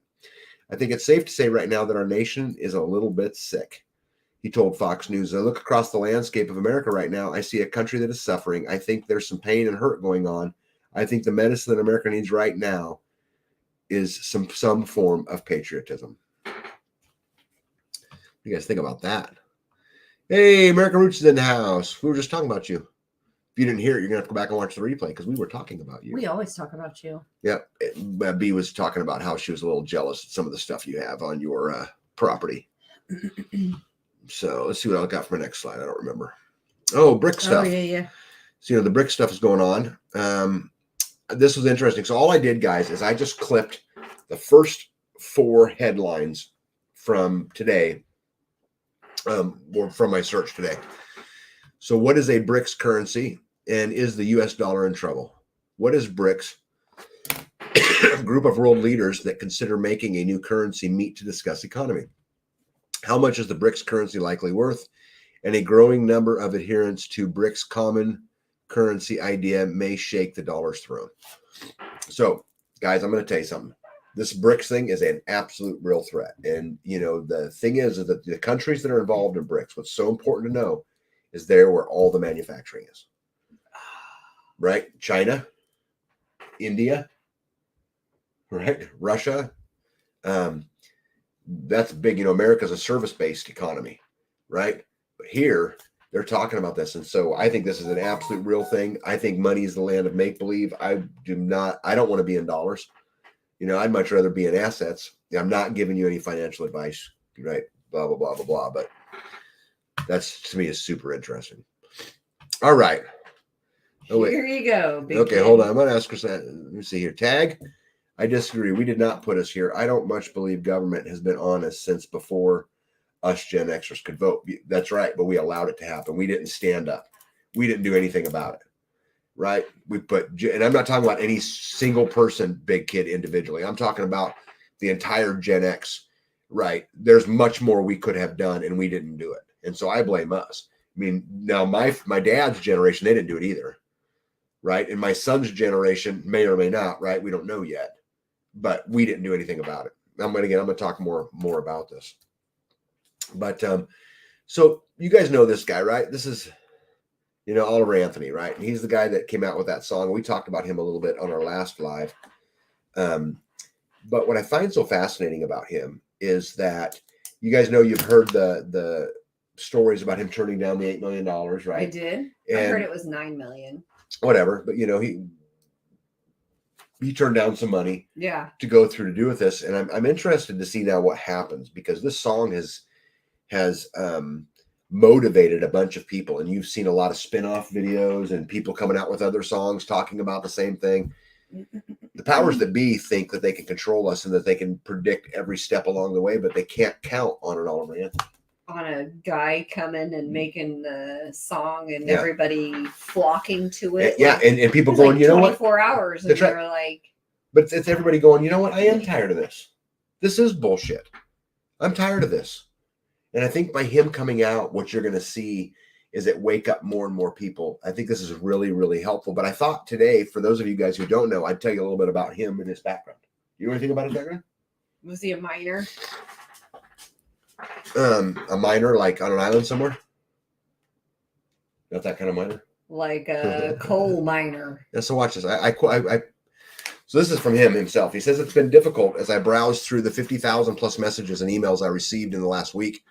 I think it's safe to say right now that our nation is a little bit sick. He told Fox News, I look across the landscape of America right now. I see a country that is suffering. I think there's some pain and hurt going on. I think the medicine that America needs right now is some form of patriotism. What do you guys think about that? Hey, American Roots is in the house. We were just talking about you. If you didn't hear it, you're going to have to go back and watch the replay because we were talking about you. We always talk about you. Yeah. B was talking about how she was a little jealous of some of the stuff you have on your property. So let's see what I got for my next slide. I don't remember. Oh, brick stuff. Oh, yeah. So, the brick stuff is going on. This was interesting. So all I did, guys, is I just clipped the first 4 headlines from today, or from my search today. So what is a BRICS currency, and is the U.S. dollar in trouble? What is BRICS? A group of world leaders that consider making a new currency meet to discuss economy. How much is the BRICS currency likely worth? And a growing number of adherents to BRICS common currency idea may shake the dollar's throne. So, guys, I'm going to tell you something. This BRICS thing is an absolute real threat. And, the thing is that the countries that are involved in BRICS, what's so important to know is there where all the manufacturing is. Right? China, India, right? Russia. That's big. America's a service-based economy, right? But here, they're talking about this. And so I think this is an absolute real thing. I think money is the land of make-believe. I don't want to be in dollars. I'd much rather be in assets. I'm not giving you any financial advice, right? Blah, blah, blah, blah, blah. But that's, to me, is super interesting. All right. Oh, wait. Here you go. Okay, hold on. I'm going to ask her. Let me see here. Tag. I disagree. We did not put us here. I don't much believe government has been honest since before us Gen Xers could vote. That's right. But we allowed it to happen. We didn't stand up. We didn't do anything about it. Right. And I'm not talking about any single person, big kid individually. I'm talking about the entire Gen X. Right. There's much more we could have done and we didn't do it. And so I blame us. I mean, now my dad's generation, they didn't do it either. Right. And my son's generation may or may not. Right. We don't know yet. But we didn't do anything about it. I'm going to talk more about this. But so you guys know this guy, right? This is, You know, Oliver Anthony, right? And he's the guy that came out with that song. We talked about him a little bit on our last live. But what I find so fascinating about him is that you guys know, you've heard the stories about him turning down the $8 million, right? I did. And I heard it was 9 million. Whatever, but you know, he turned down some money, yeah, to go through to do with this, and I'm interested to see now what happens, because this song has motivated a bunch of people, and you've seen a lot of spin-off videos and people coming out with other songs talking about the same thing. The powers that be think that they can control us and that they can predict every step along the way, but they can't count on an Oliver Anthony. On a guy coming and making the song and Yeah. everybody flocking to it. Yeah, like, and people going, like you know what? 24 hours, and That's right. they're like, But it's everybody going, you know what? I am tired of this. This is bullshit. I'm tired of this. And I think by him coming out, what you're going to see is it wake up more and more people. I think this is really, really helpful. But I thought today, for those of you guys who don't know, I'd tell you a little bit about him and his background. You know anything about his background? was he a miner? A miner, like on an island somewhere? Not that kind of miner? Like a coal miner. Yeah, so watch this. So this is from him himself. He says, it's been difficult as I browsed through the 50,000 plus messages and emails I received in the last week.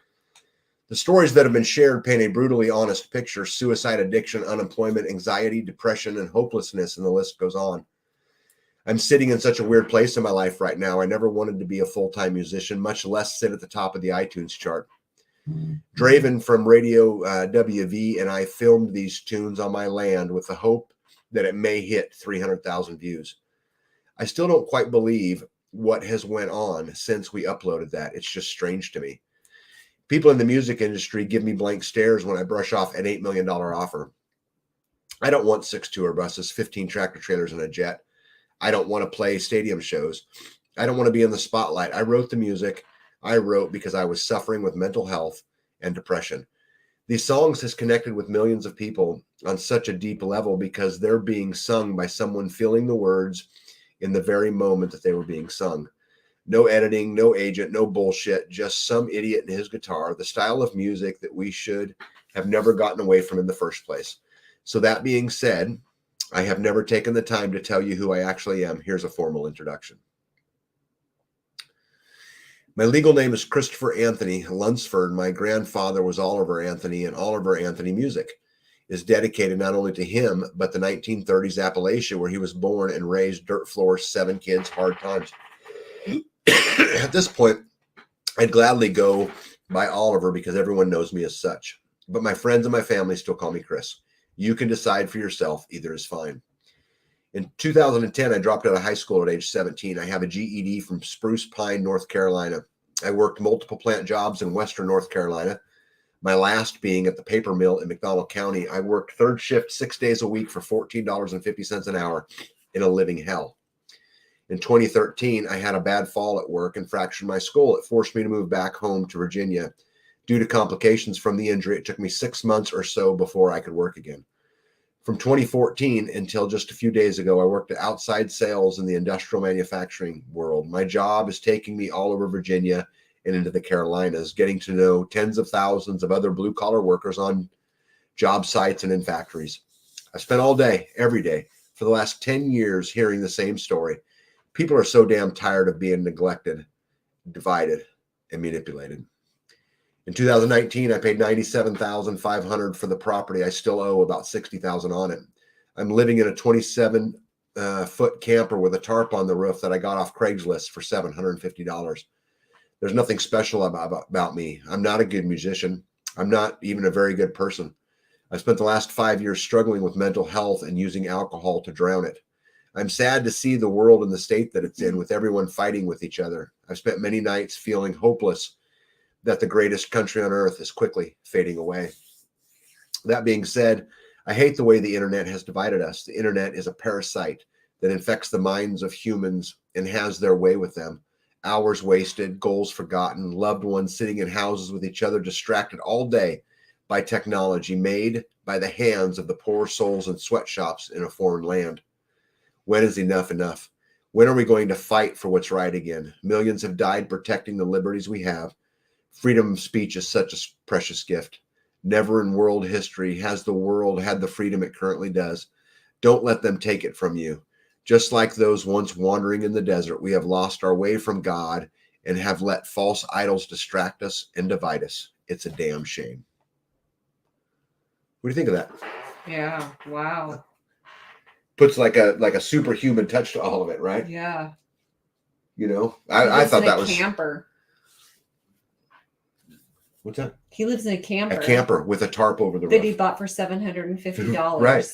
The stories that have been shared paint a brutally honest picture: suicide, addiction, unemployment, anxiety, depression, and hopelessness, and the list goes on. I'm sitting in such a weird place in my life right now. I never wanted to be a full-time musician, much less sit at the top of the iTunes chart. Draven from Radio WV and I filmed these tunes on my land with the hope that it may hit 300,000 views. I still don't quite believe what has went on since we uploaded that. It's just strange to me. People in the music industry give me blank stares when I brush off an $8 million offer. I don't want 6 tour buses, 15 tractor trailers, and a jet. I don't want to play stadium shows. I don't want to be in the spotlight. I wrote the music. I wrote because I was suffering with mental health and depression. These songs has connected with millions of people on such a deep level because they're being sung by someone feeling the words in the very moment that they were being sung. No editing, no agent, no bullshit, just some idiot and his guitar, the style of music that we should have never gotten away from in the first place. So that being said, I have never taken the time to tell you who I actually am. Here's a formal introduction. My legal name is Christopher Anthony Lunsford. My grandfather was Oliver Anthony, and Oliver Anthony music is dedicated not only to him, but the 1930s Appalachia, where he was born and raised, dirt floors, 7 kids, hard times. At this point, I'd gladly go by Oliver because everyone knows me as such. But my friends and my family still call me Chris. You can decide for yourself. Either is fine. In 2010, I dropped out of high school at age 17. I have a GED from Spruce Pine, North Carolina. I worked multiple plant jobs in Western North Carolina, my last being at the paper mill in McDonald County. I worked third shift 6 days a week for $14.50 an hour in a living hell. In 2013, I had a bad fall at work and fractured my skull. It forced me to move back home to Virginia. Due to complications from the injury, it took me 6 months or so before I could work again. From 2014 until just a few days ago, I worked at outside sales in the industrial manufacturing world. My job is taking me all over Virginia and into the Carolinas, getting to know tens of thousands of other blue-collar workers on job sites and in factories. I spent all day, every day, for the last 10 years hearing the same story. People are so damn tired of being neglected, divided, and manipulated. In 2019, I paid $97,500 for the property. I still owe about $60,000 on it. I'm living in a 27-foot camper with a tarp on the roof that I got off Craigslist for $750. There's nothing special about me. I'm not a good musician. I'm not even a very good person. I spent the last 5 years struggling with mental health and using alcohol to drown it. I'm sad to see the world in the state that it's in, with everyone fighting with each other. I've spent many nights feeling hopeless that the greatest country on earth is quickly fading away. That being said, I hate the way the internet has divided us. The internet is a parasite that infects the minds of humans and has their way with them. Hours wasted, goals forgotten, loved ones sitting in houses with each other, distracted all day by technology made by the hands of the poor souls in sweatshops in a foreign land. When is enough enough? When are we going to fight for what's right again? Millions have died protecting the liberties we have. Freedom of speech is such a precious gift. Never in world history has the world had the freedom it currently does. Don't let them take it from you. Just like those once wandering in the desert, we have lost our way from God and have let false idols distract us and divide us. It's a damn shame. What do you think of that? Yeah. Wow. Puts like a superhuman touch to all of it, right? Yeah. You know, I thought that was camper. What's that? He lives in a camper. A camper with a tarp over the roof that he bought for $750. Right.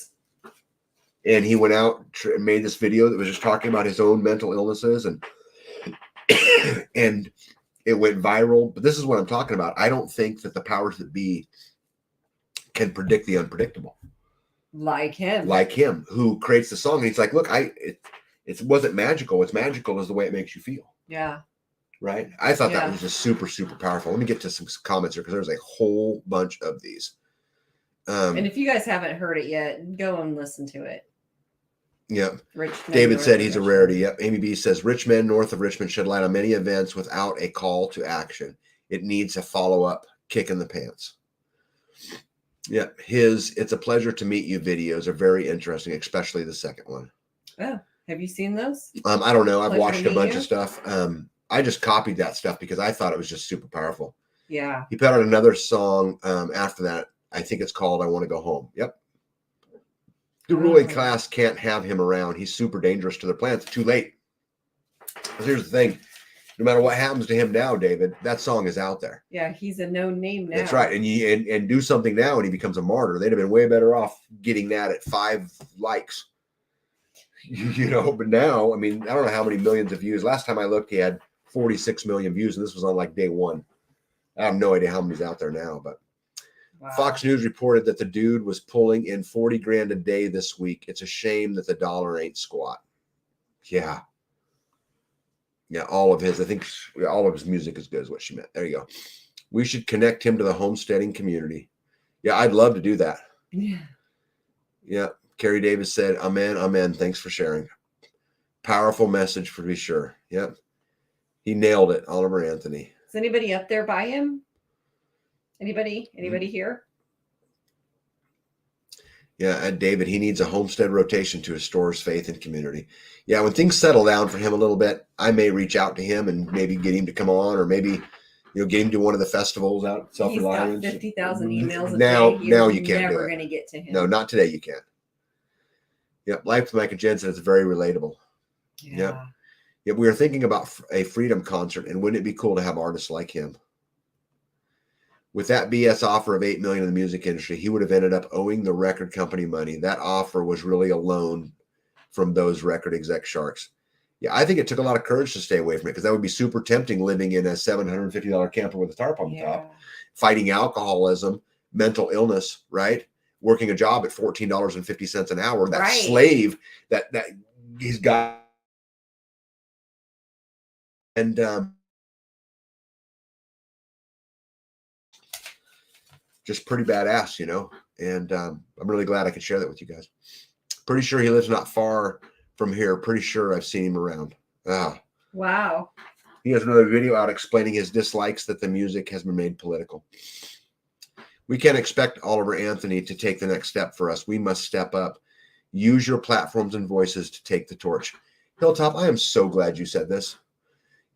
And he went out and made this video that was just talking about his own mental illnesses, and and it went viral. But this is what I'm talking about. I don't think that the powers that be can predict the unpredictable. Like him, who creates the song. And he's like, look, it wasn't magical. It's magical is the way it makes you feel. Yeah. Right. I thought that was just super, super powerful. Let me get to some comments here because there's a whole bunch of these. And if you guys haven't heard it yet, go and listen to it. Yep. David said he's a rarity. Yep. Amy B says rich men north of Richmond shed light on many events without a call to action. It needs a follow-up kick in the pants. Yeah, it's a pleasure to meet you videos are very interesting, especially the second one. Oh, have you seen those? I don't know. I've watched a bunch of stuff. I just copied that stuff because I thought it was just super powerful. Yeah. He put out another song after that. I think it's called I Want to Go Home. Yep. The ruling class can't have him around. He's super dangerous to their plans. Too late. But here's the thing. No matter what happens to him now, David, that song is out there. Yeah, he's a known name now. That's right. And do something now and he becomes a martyr. They'd have been way better off getting that at 5 likes. You know, but now, I mean, I don't know how many millions of views. Last time I looked, he had 46 million views, and this was on like day one. I have no idea how many's out there now, but wow. Fox News reported that the dude was pulling in 40 grand a day this week. It's a shame that the dollar ain't squat. Yeah. Yeah, all of his music is good is what she meant. There you go. We should connect him to the homesteading community. Yeah, I'd love to do that. Yeah. Yeah. Carrie Davis said, amen, amen. Thanks for sharing. Powerful message for be sure. Yep. He nailed it, Oliver Anthony. Is anybody up there by him? Anybody here? Yeah, David, he needs a homestead rotation to restore his faith and community. Yeah, when things settle down for him a little bit, I may reach out to him and maybe get him to come on, or maybe get him to one of the festivals out at Self-Reliance. He's got 50,000 emails a day. Now you can't. Never going to get to him. No, not today. You can't. Yep, Life with Mike and Jensen is very relatable. Yeah. Yep. Yep, we were thinking about a freedom concert, and wouldn't it be cool to have artists like him? With that BS offer of $8 million in the music industry, he would have ended up owing the record company money. That offer was really a loan from those record exec sharks. Yeah, I think it took a lot of courage to stay away from it because that would be super tempting living in a $750 camper with a tarp on the top, fighting alcoholism, mental illness, right? Working a job at $14.50 an hour. That slave that he's got. And just pretty badass, and I'm really glad I could share that with you guys. Pretty sure he lives not far from here. Pretty sure I've seen him around. Wow. He has another video out explaining his dislikes that the music has been made political. We can't expect Oliver Anthony to take the next step for us. We must step up. Use your platforms and voices to take the torch. Hilltop, I am so glad you said this.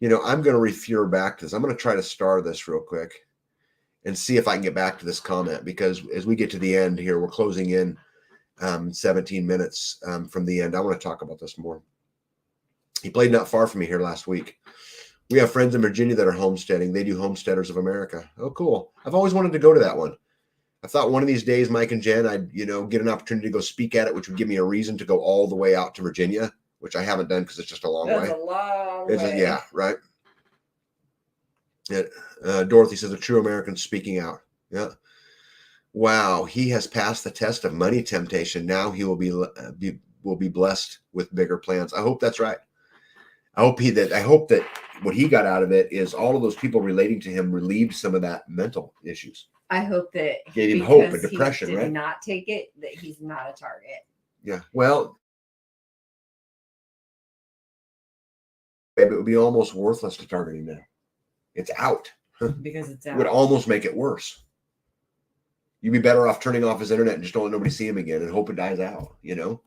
I'm going to refer back to this. I'm going to try to star this real quick and see if I can get back to this comment, because as we get to the end here, we're closing in 17 minutes from the end. I want to talk about this more. He played not far from me here last week. We have friends in Virginia that are homesteading. They do Homesteaders of America. Oh, cool. I've always wanted to go to that one. I thought one of these days, Mike and Jen, I'd, get an opportunity to go speak at it, which would give me a reason to go all the way out to Virginia, which I haven't done because it's just a long way. That's a long way. Yeah, right. Dorothy says, a true American speaking out. Yeah. Wow. He has passed the test of money temptation. Now he will be blessed with bigger plans. I hope that's right. I hope that what he got out of it is all of those people relating to him relieved some of that mental issues. I hope that gave him hope and depression, he did right? Not take it, that he's not a target. Yeah. Well, it would be almost worthless to target him now. It's out. Because it's out. It would almost make it worse. You'd be better off turning off his internet and just don't let nobody see him again and hope it dies out, you know?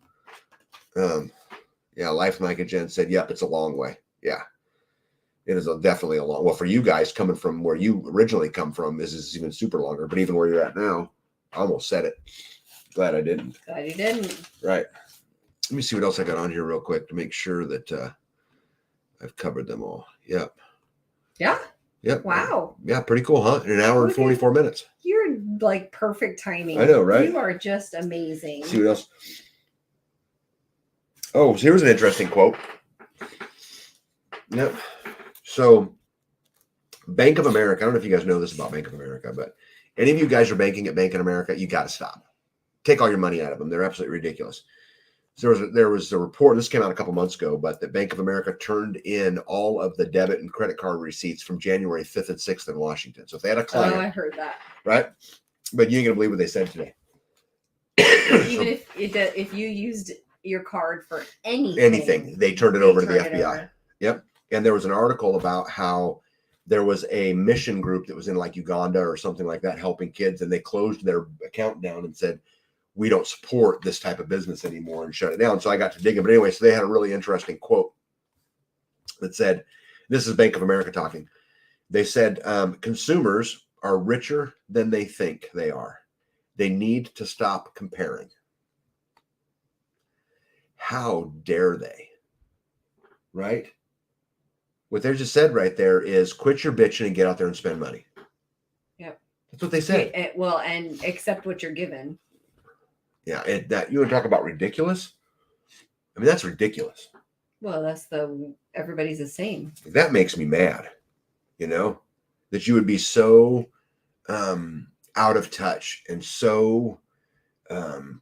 Yeah, Life Like a Jen said, yep, it's a long way. Yeah. It is definitely a long, well, for you guys coming from where you originally come from, this is even super longer, but even where you're at now, I almost said it. Glad I didn't. Glad you didn't. Right. Let me see what else I got on here real quick to make sure that I've covered them all. Yep. Yeah. Yep. Wow. Yeah, pretty cool, huh? In an hour and 44 minutes. You're like perfect timing. I know, right? You are just amazing. See what else? Oh, so here's an interesting quote. Yep. So, Bank of America, I don't know if you guys know this about Bank of America, but any of you guys are banking at Bank of America, you got to stop. Take all your money out of them. They're absolutely ridiculous. So there was a report, this came out a couple months ago, but the Bank of America turned in all of the debit and credit card receipts from January 5th and 6th in Washington. So if they had a client. Oh, I heard that. Right? But you ain't going to believe what they said today. Even if you used your card for anything, they turned it over to the FBI. Yep. And there was an article about how there was a mission group that was in like Uganda or something like that helping kids, and they closed their account down and said, we don't support this type of business anymore, and shut it down. So I got to digging. But anyway, so they had a really interesting quote that said, this is Bank of America talking. They said, consumers are richer than they think they are. They need to stop comparing. How dare they? Right? What they just said right there is quit your bitching and get out there and spend money. Yep. That's what they said. And accept what you're given. Yeah. And that, you want to talk about ridiculous? I mean, that's ridiculous. Well, that's everybody's the same. That makes me mad, you know, that you would be so out of touch and so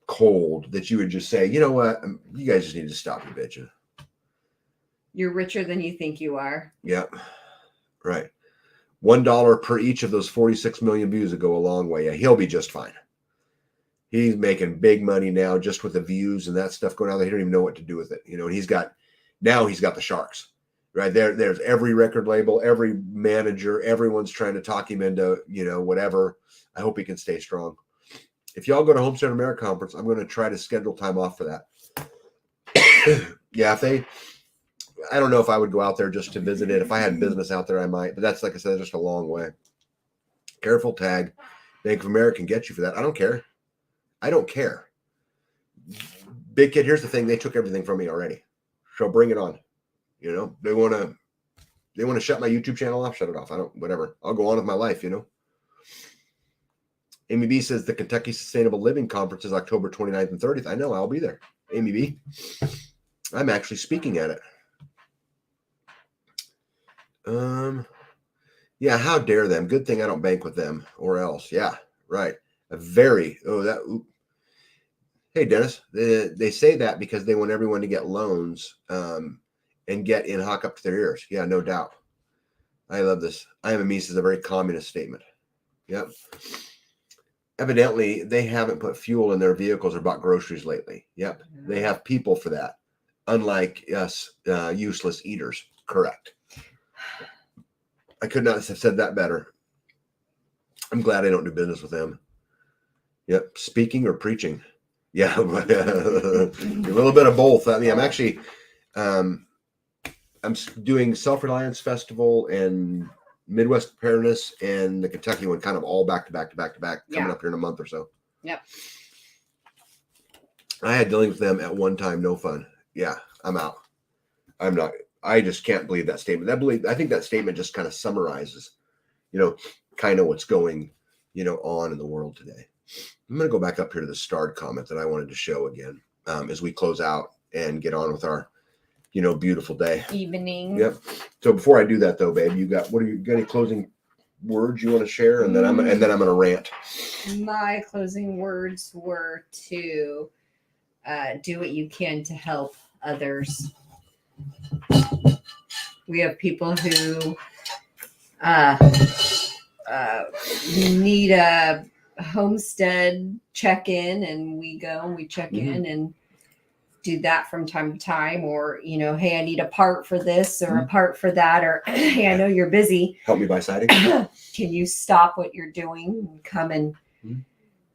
cold that you would just say, you know what, you guys just need to stop your bitching. You're richer than you think you are. Yep. Right. $1 per each of those 46 million views would go a long way. Yeah, he'll be just fine. He's making big money now just with the views and that stuff going out there. He don't even know what to do with it. You know, and he's got the Sharks. Right there. There's every record label, every manager, everyone's trying to talk him into, you know, whatever. I hope he can stay strong. If y'all go to Homestead America Conference, I'm going to try to schedule time off for that. Yeah, I don't know if I would go out there just to visit it. If I had business out there, I might. But that's, like I said, just a long way. Careful tag. Bank of America can get you for that. I don't care. I don't care. Big kid, here's the thing. They took everything from me already. So bring it on. You know, they want to shut my YouTube channel off, shut it off. Whatever. I'll go on with my life, you know. Amy B says the Kentucky Sustainable Living Conference is October 29th and 30th. I know, I'll be there. Amy B. I'm actually speaking at it. Yeah, how dare them? Good thing I don't bank with them or else. Yeah, right. Hey, Dennis, they say that because they want everyone to get loans and get in hock up to their ears. Yeah, no doubt. I love this. I am a Mises is a very communist statement. Yep. Evidently, they haven't put fuel in their vehicles or bought groceries lately. Yep. They have people for that. Unlike us, useless eaters. Correct. I could not have said that better. I'm glad I don't do business with them. Yep. Speaking or preaching. Yeah. A little bit of both. I mean, I'm actually, I'm doing Self-Reliance Festival and Midwest Preparedness and the Kentucky one kind of all back to back coming up here in a month or so. Yep. I had dealing with them at one time. No fun. Yeah. I'm out. I'm not. I just can't believe that statement. I think that statement just kind of summarizes, you know, kind of what's going, you know, on in the world today. I'm going to go back up here to the starred comment that I wanted to show again as we close out and get on with our, you know, beautiful day. Evening. Yep. So before I do that though, babe, you got any closing words you want to share? And then I'm going to rant. My closing words were to do what you can to help others. We have people who need a homestead check-in, and we go and we check in and do that from time to time. Or, you know, hey, I need a part for this or a part for that, or hey, I know you're busy, help me buy siding. Can you stop what you're doing and come and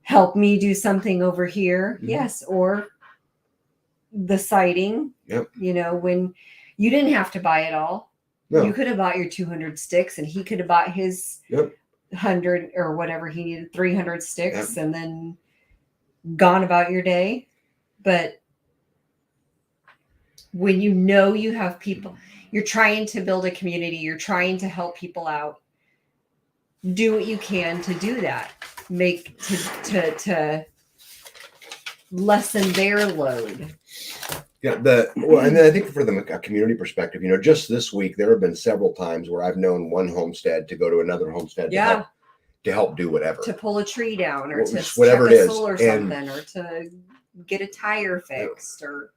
help me do something over here. Mhm. Yes. Or the siding, Yep. When you didn't have to buy it all. No. You could have bought your 200 sticks and he could have bought his Yep. 100 or whatever he needed, 300 sticks, Yep. and then gone about your day. But when you have people, you're trying to build a community, you're trying to help people out, do what you can to do that. Make to lessen their load. Yeah, and then I think from a community perspective, just this week there have been several times where I've known one homestead to go to another homestead to help do whatever, to pull a tree down, or to whatever check it a is, solar something, or to get a tire fixed, or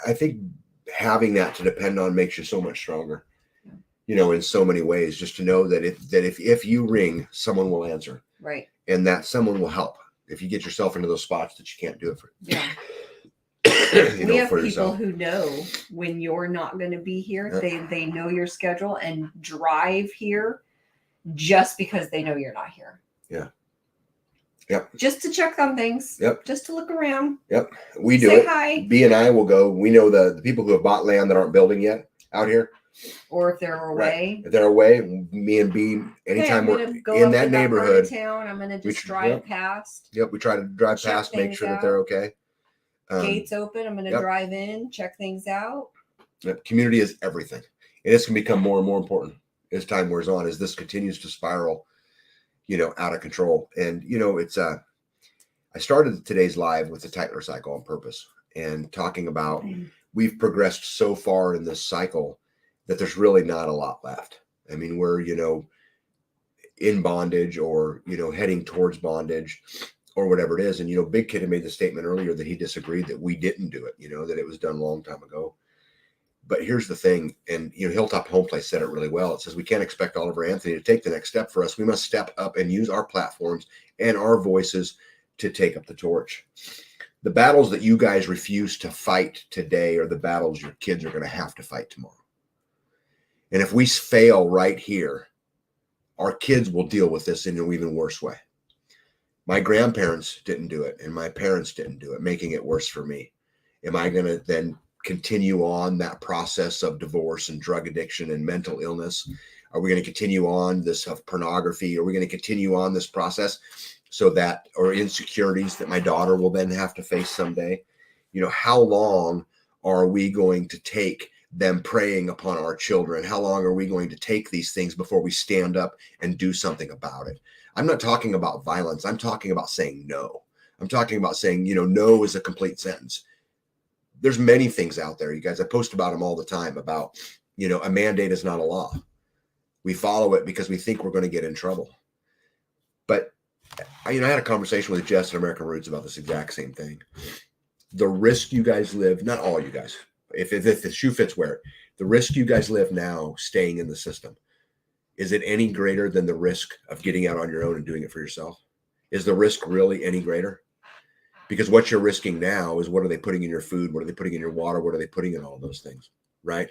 I think having that to depend on makes you so much stronger. In so many ways, just to know that if you ring, someone will answer, right, and that someone will help if you get yourself into those spots that you can't do it for. We have for people yourself. who know when you're not going to be here. Yep. They know your schedule and drive here just because they know you're not here. Yeah. Yep. Just to check on things. Yep. Just to look around. Yep. We do Say it. hi. B and I will go. We know the people who have bought land that aren't building yet out here. Or if they're away. Right. If they're away, me and B, anytime we're in that neighborhood, town, I'm going to just drive past. Yep. We try to drive past, make sure that they're okay. Gates open. I'm going to drive in, check things out. Yep. Community is everything. And it's going to become more and more important as time wears on, as this continues to spiral, out of control. And, it's, I started today's live with the Tytler Cycle on purpose and talking about we've progressed so far in this cycle that there's really not a lot left. I mean, we're, in bondage or, heading towards bondage or whatever it is. And, Big Kid had made the statement earlier that he disagreed that we didn't do it, that it was done a long time ago. But here's the thing, and Hilltop Home Place said it really well. It says we can't expect Oliver Anthony to take the next step for us. We must step up and use our platforms and our voices to take up the torch. The battles that you guys refuse to fight today are the battles your kids are going to have to fight tomorrow. And if we fail right here, our kids will deal with this in an even worse way. My grandparents didn't do it, and my parents didn't do it, making it worse for me. Am I going to then continue on that process of divorce and drug addiction and mental illness? Are we going to continue on this of pornography? Are we going to continue on this process or insecurities that my daughter will then have to face someday? How long are we going to take them preying upon our children? How long are we going to take these things before we stand up and do something about it? I'm not talking about violence. I'm talking about saying no. I'm talking about saying, no is a complete sentence. There's many things out there, you guys. I post about them all the time about, a mandate is not a law. We follow it because we think we're going to get in trouble. But, I had a conversation with Jess at American Roots about this exact same thing. The risk you guys live, not all you guys, if the shoe fits, wear it. The risk you guys live now staying in the system, is it any greater than the risk of getting out on your own and doing it for yourself? Is the risk really any greater? Because what you're risking now is, what are they putting in your food? What are they putting in your water? What are they putting in all those things, right?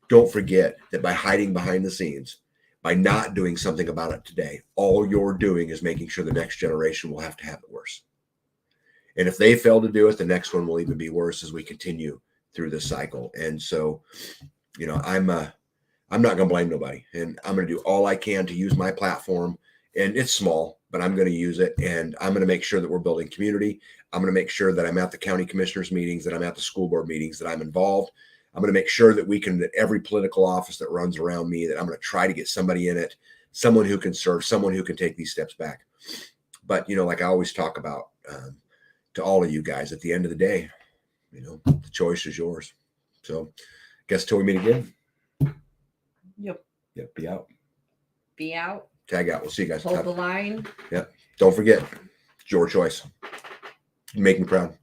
Don't forget that by hiding behind the scenes, by not doing something about it today, all you're doing is making sure the next generation will have to have it worse. And if they fail to do it, the next one will even be worse as we continue through this cycle. And so, I'm not going to blame nobody, and I'm going to do all I can to use my platform. And it's small, but I'm going to use it, and I'm going to make sure that we're building community. I'm going to make sure that I'm at the county commissioners meetings, that I'm at the school board meetings, that I'm involved. I'm going to make sure that that every political office that runs around me, that I'm going to try to get somebody in it, someone who can serve, someone who can take these steps back. But, like I always talk about to all of you guys, at the end of the day, the choice is yours. So I guess till we meet again. Yep. Be out. Be out. Tag out. We'll see you guys. Hold the line. Yep. Don't forget, it's your choice. You make me proud.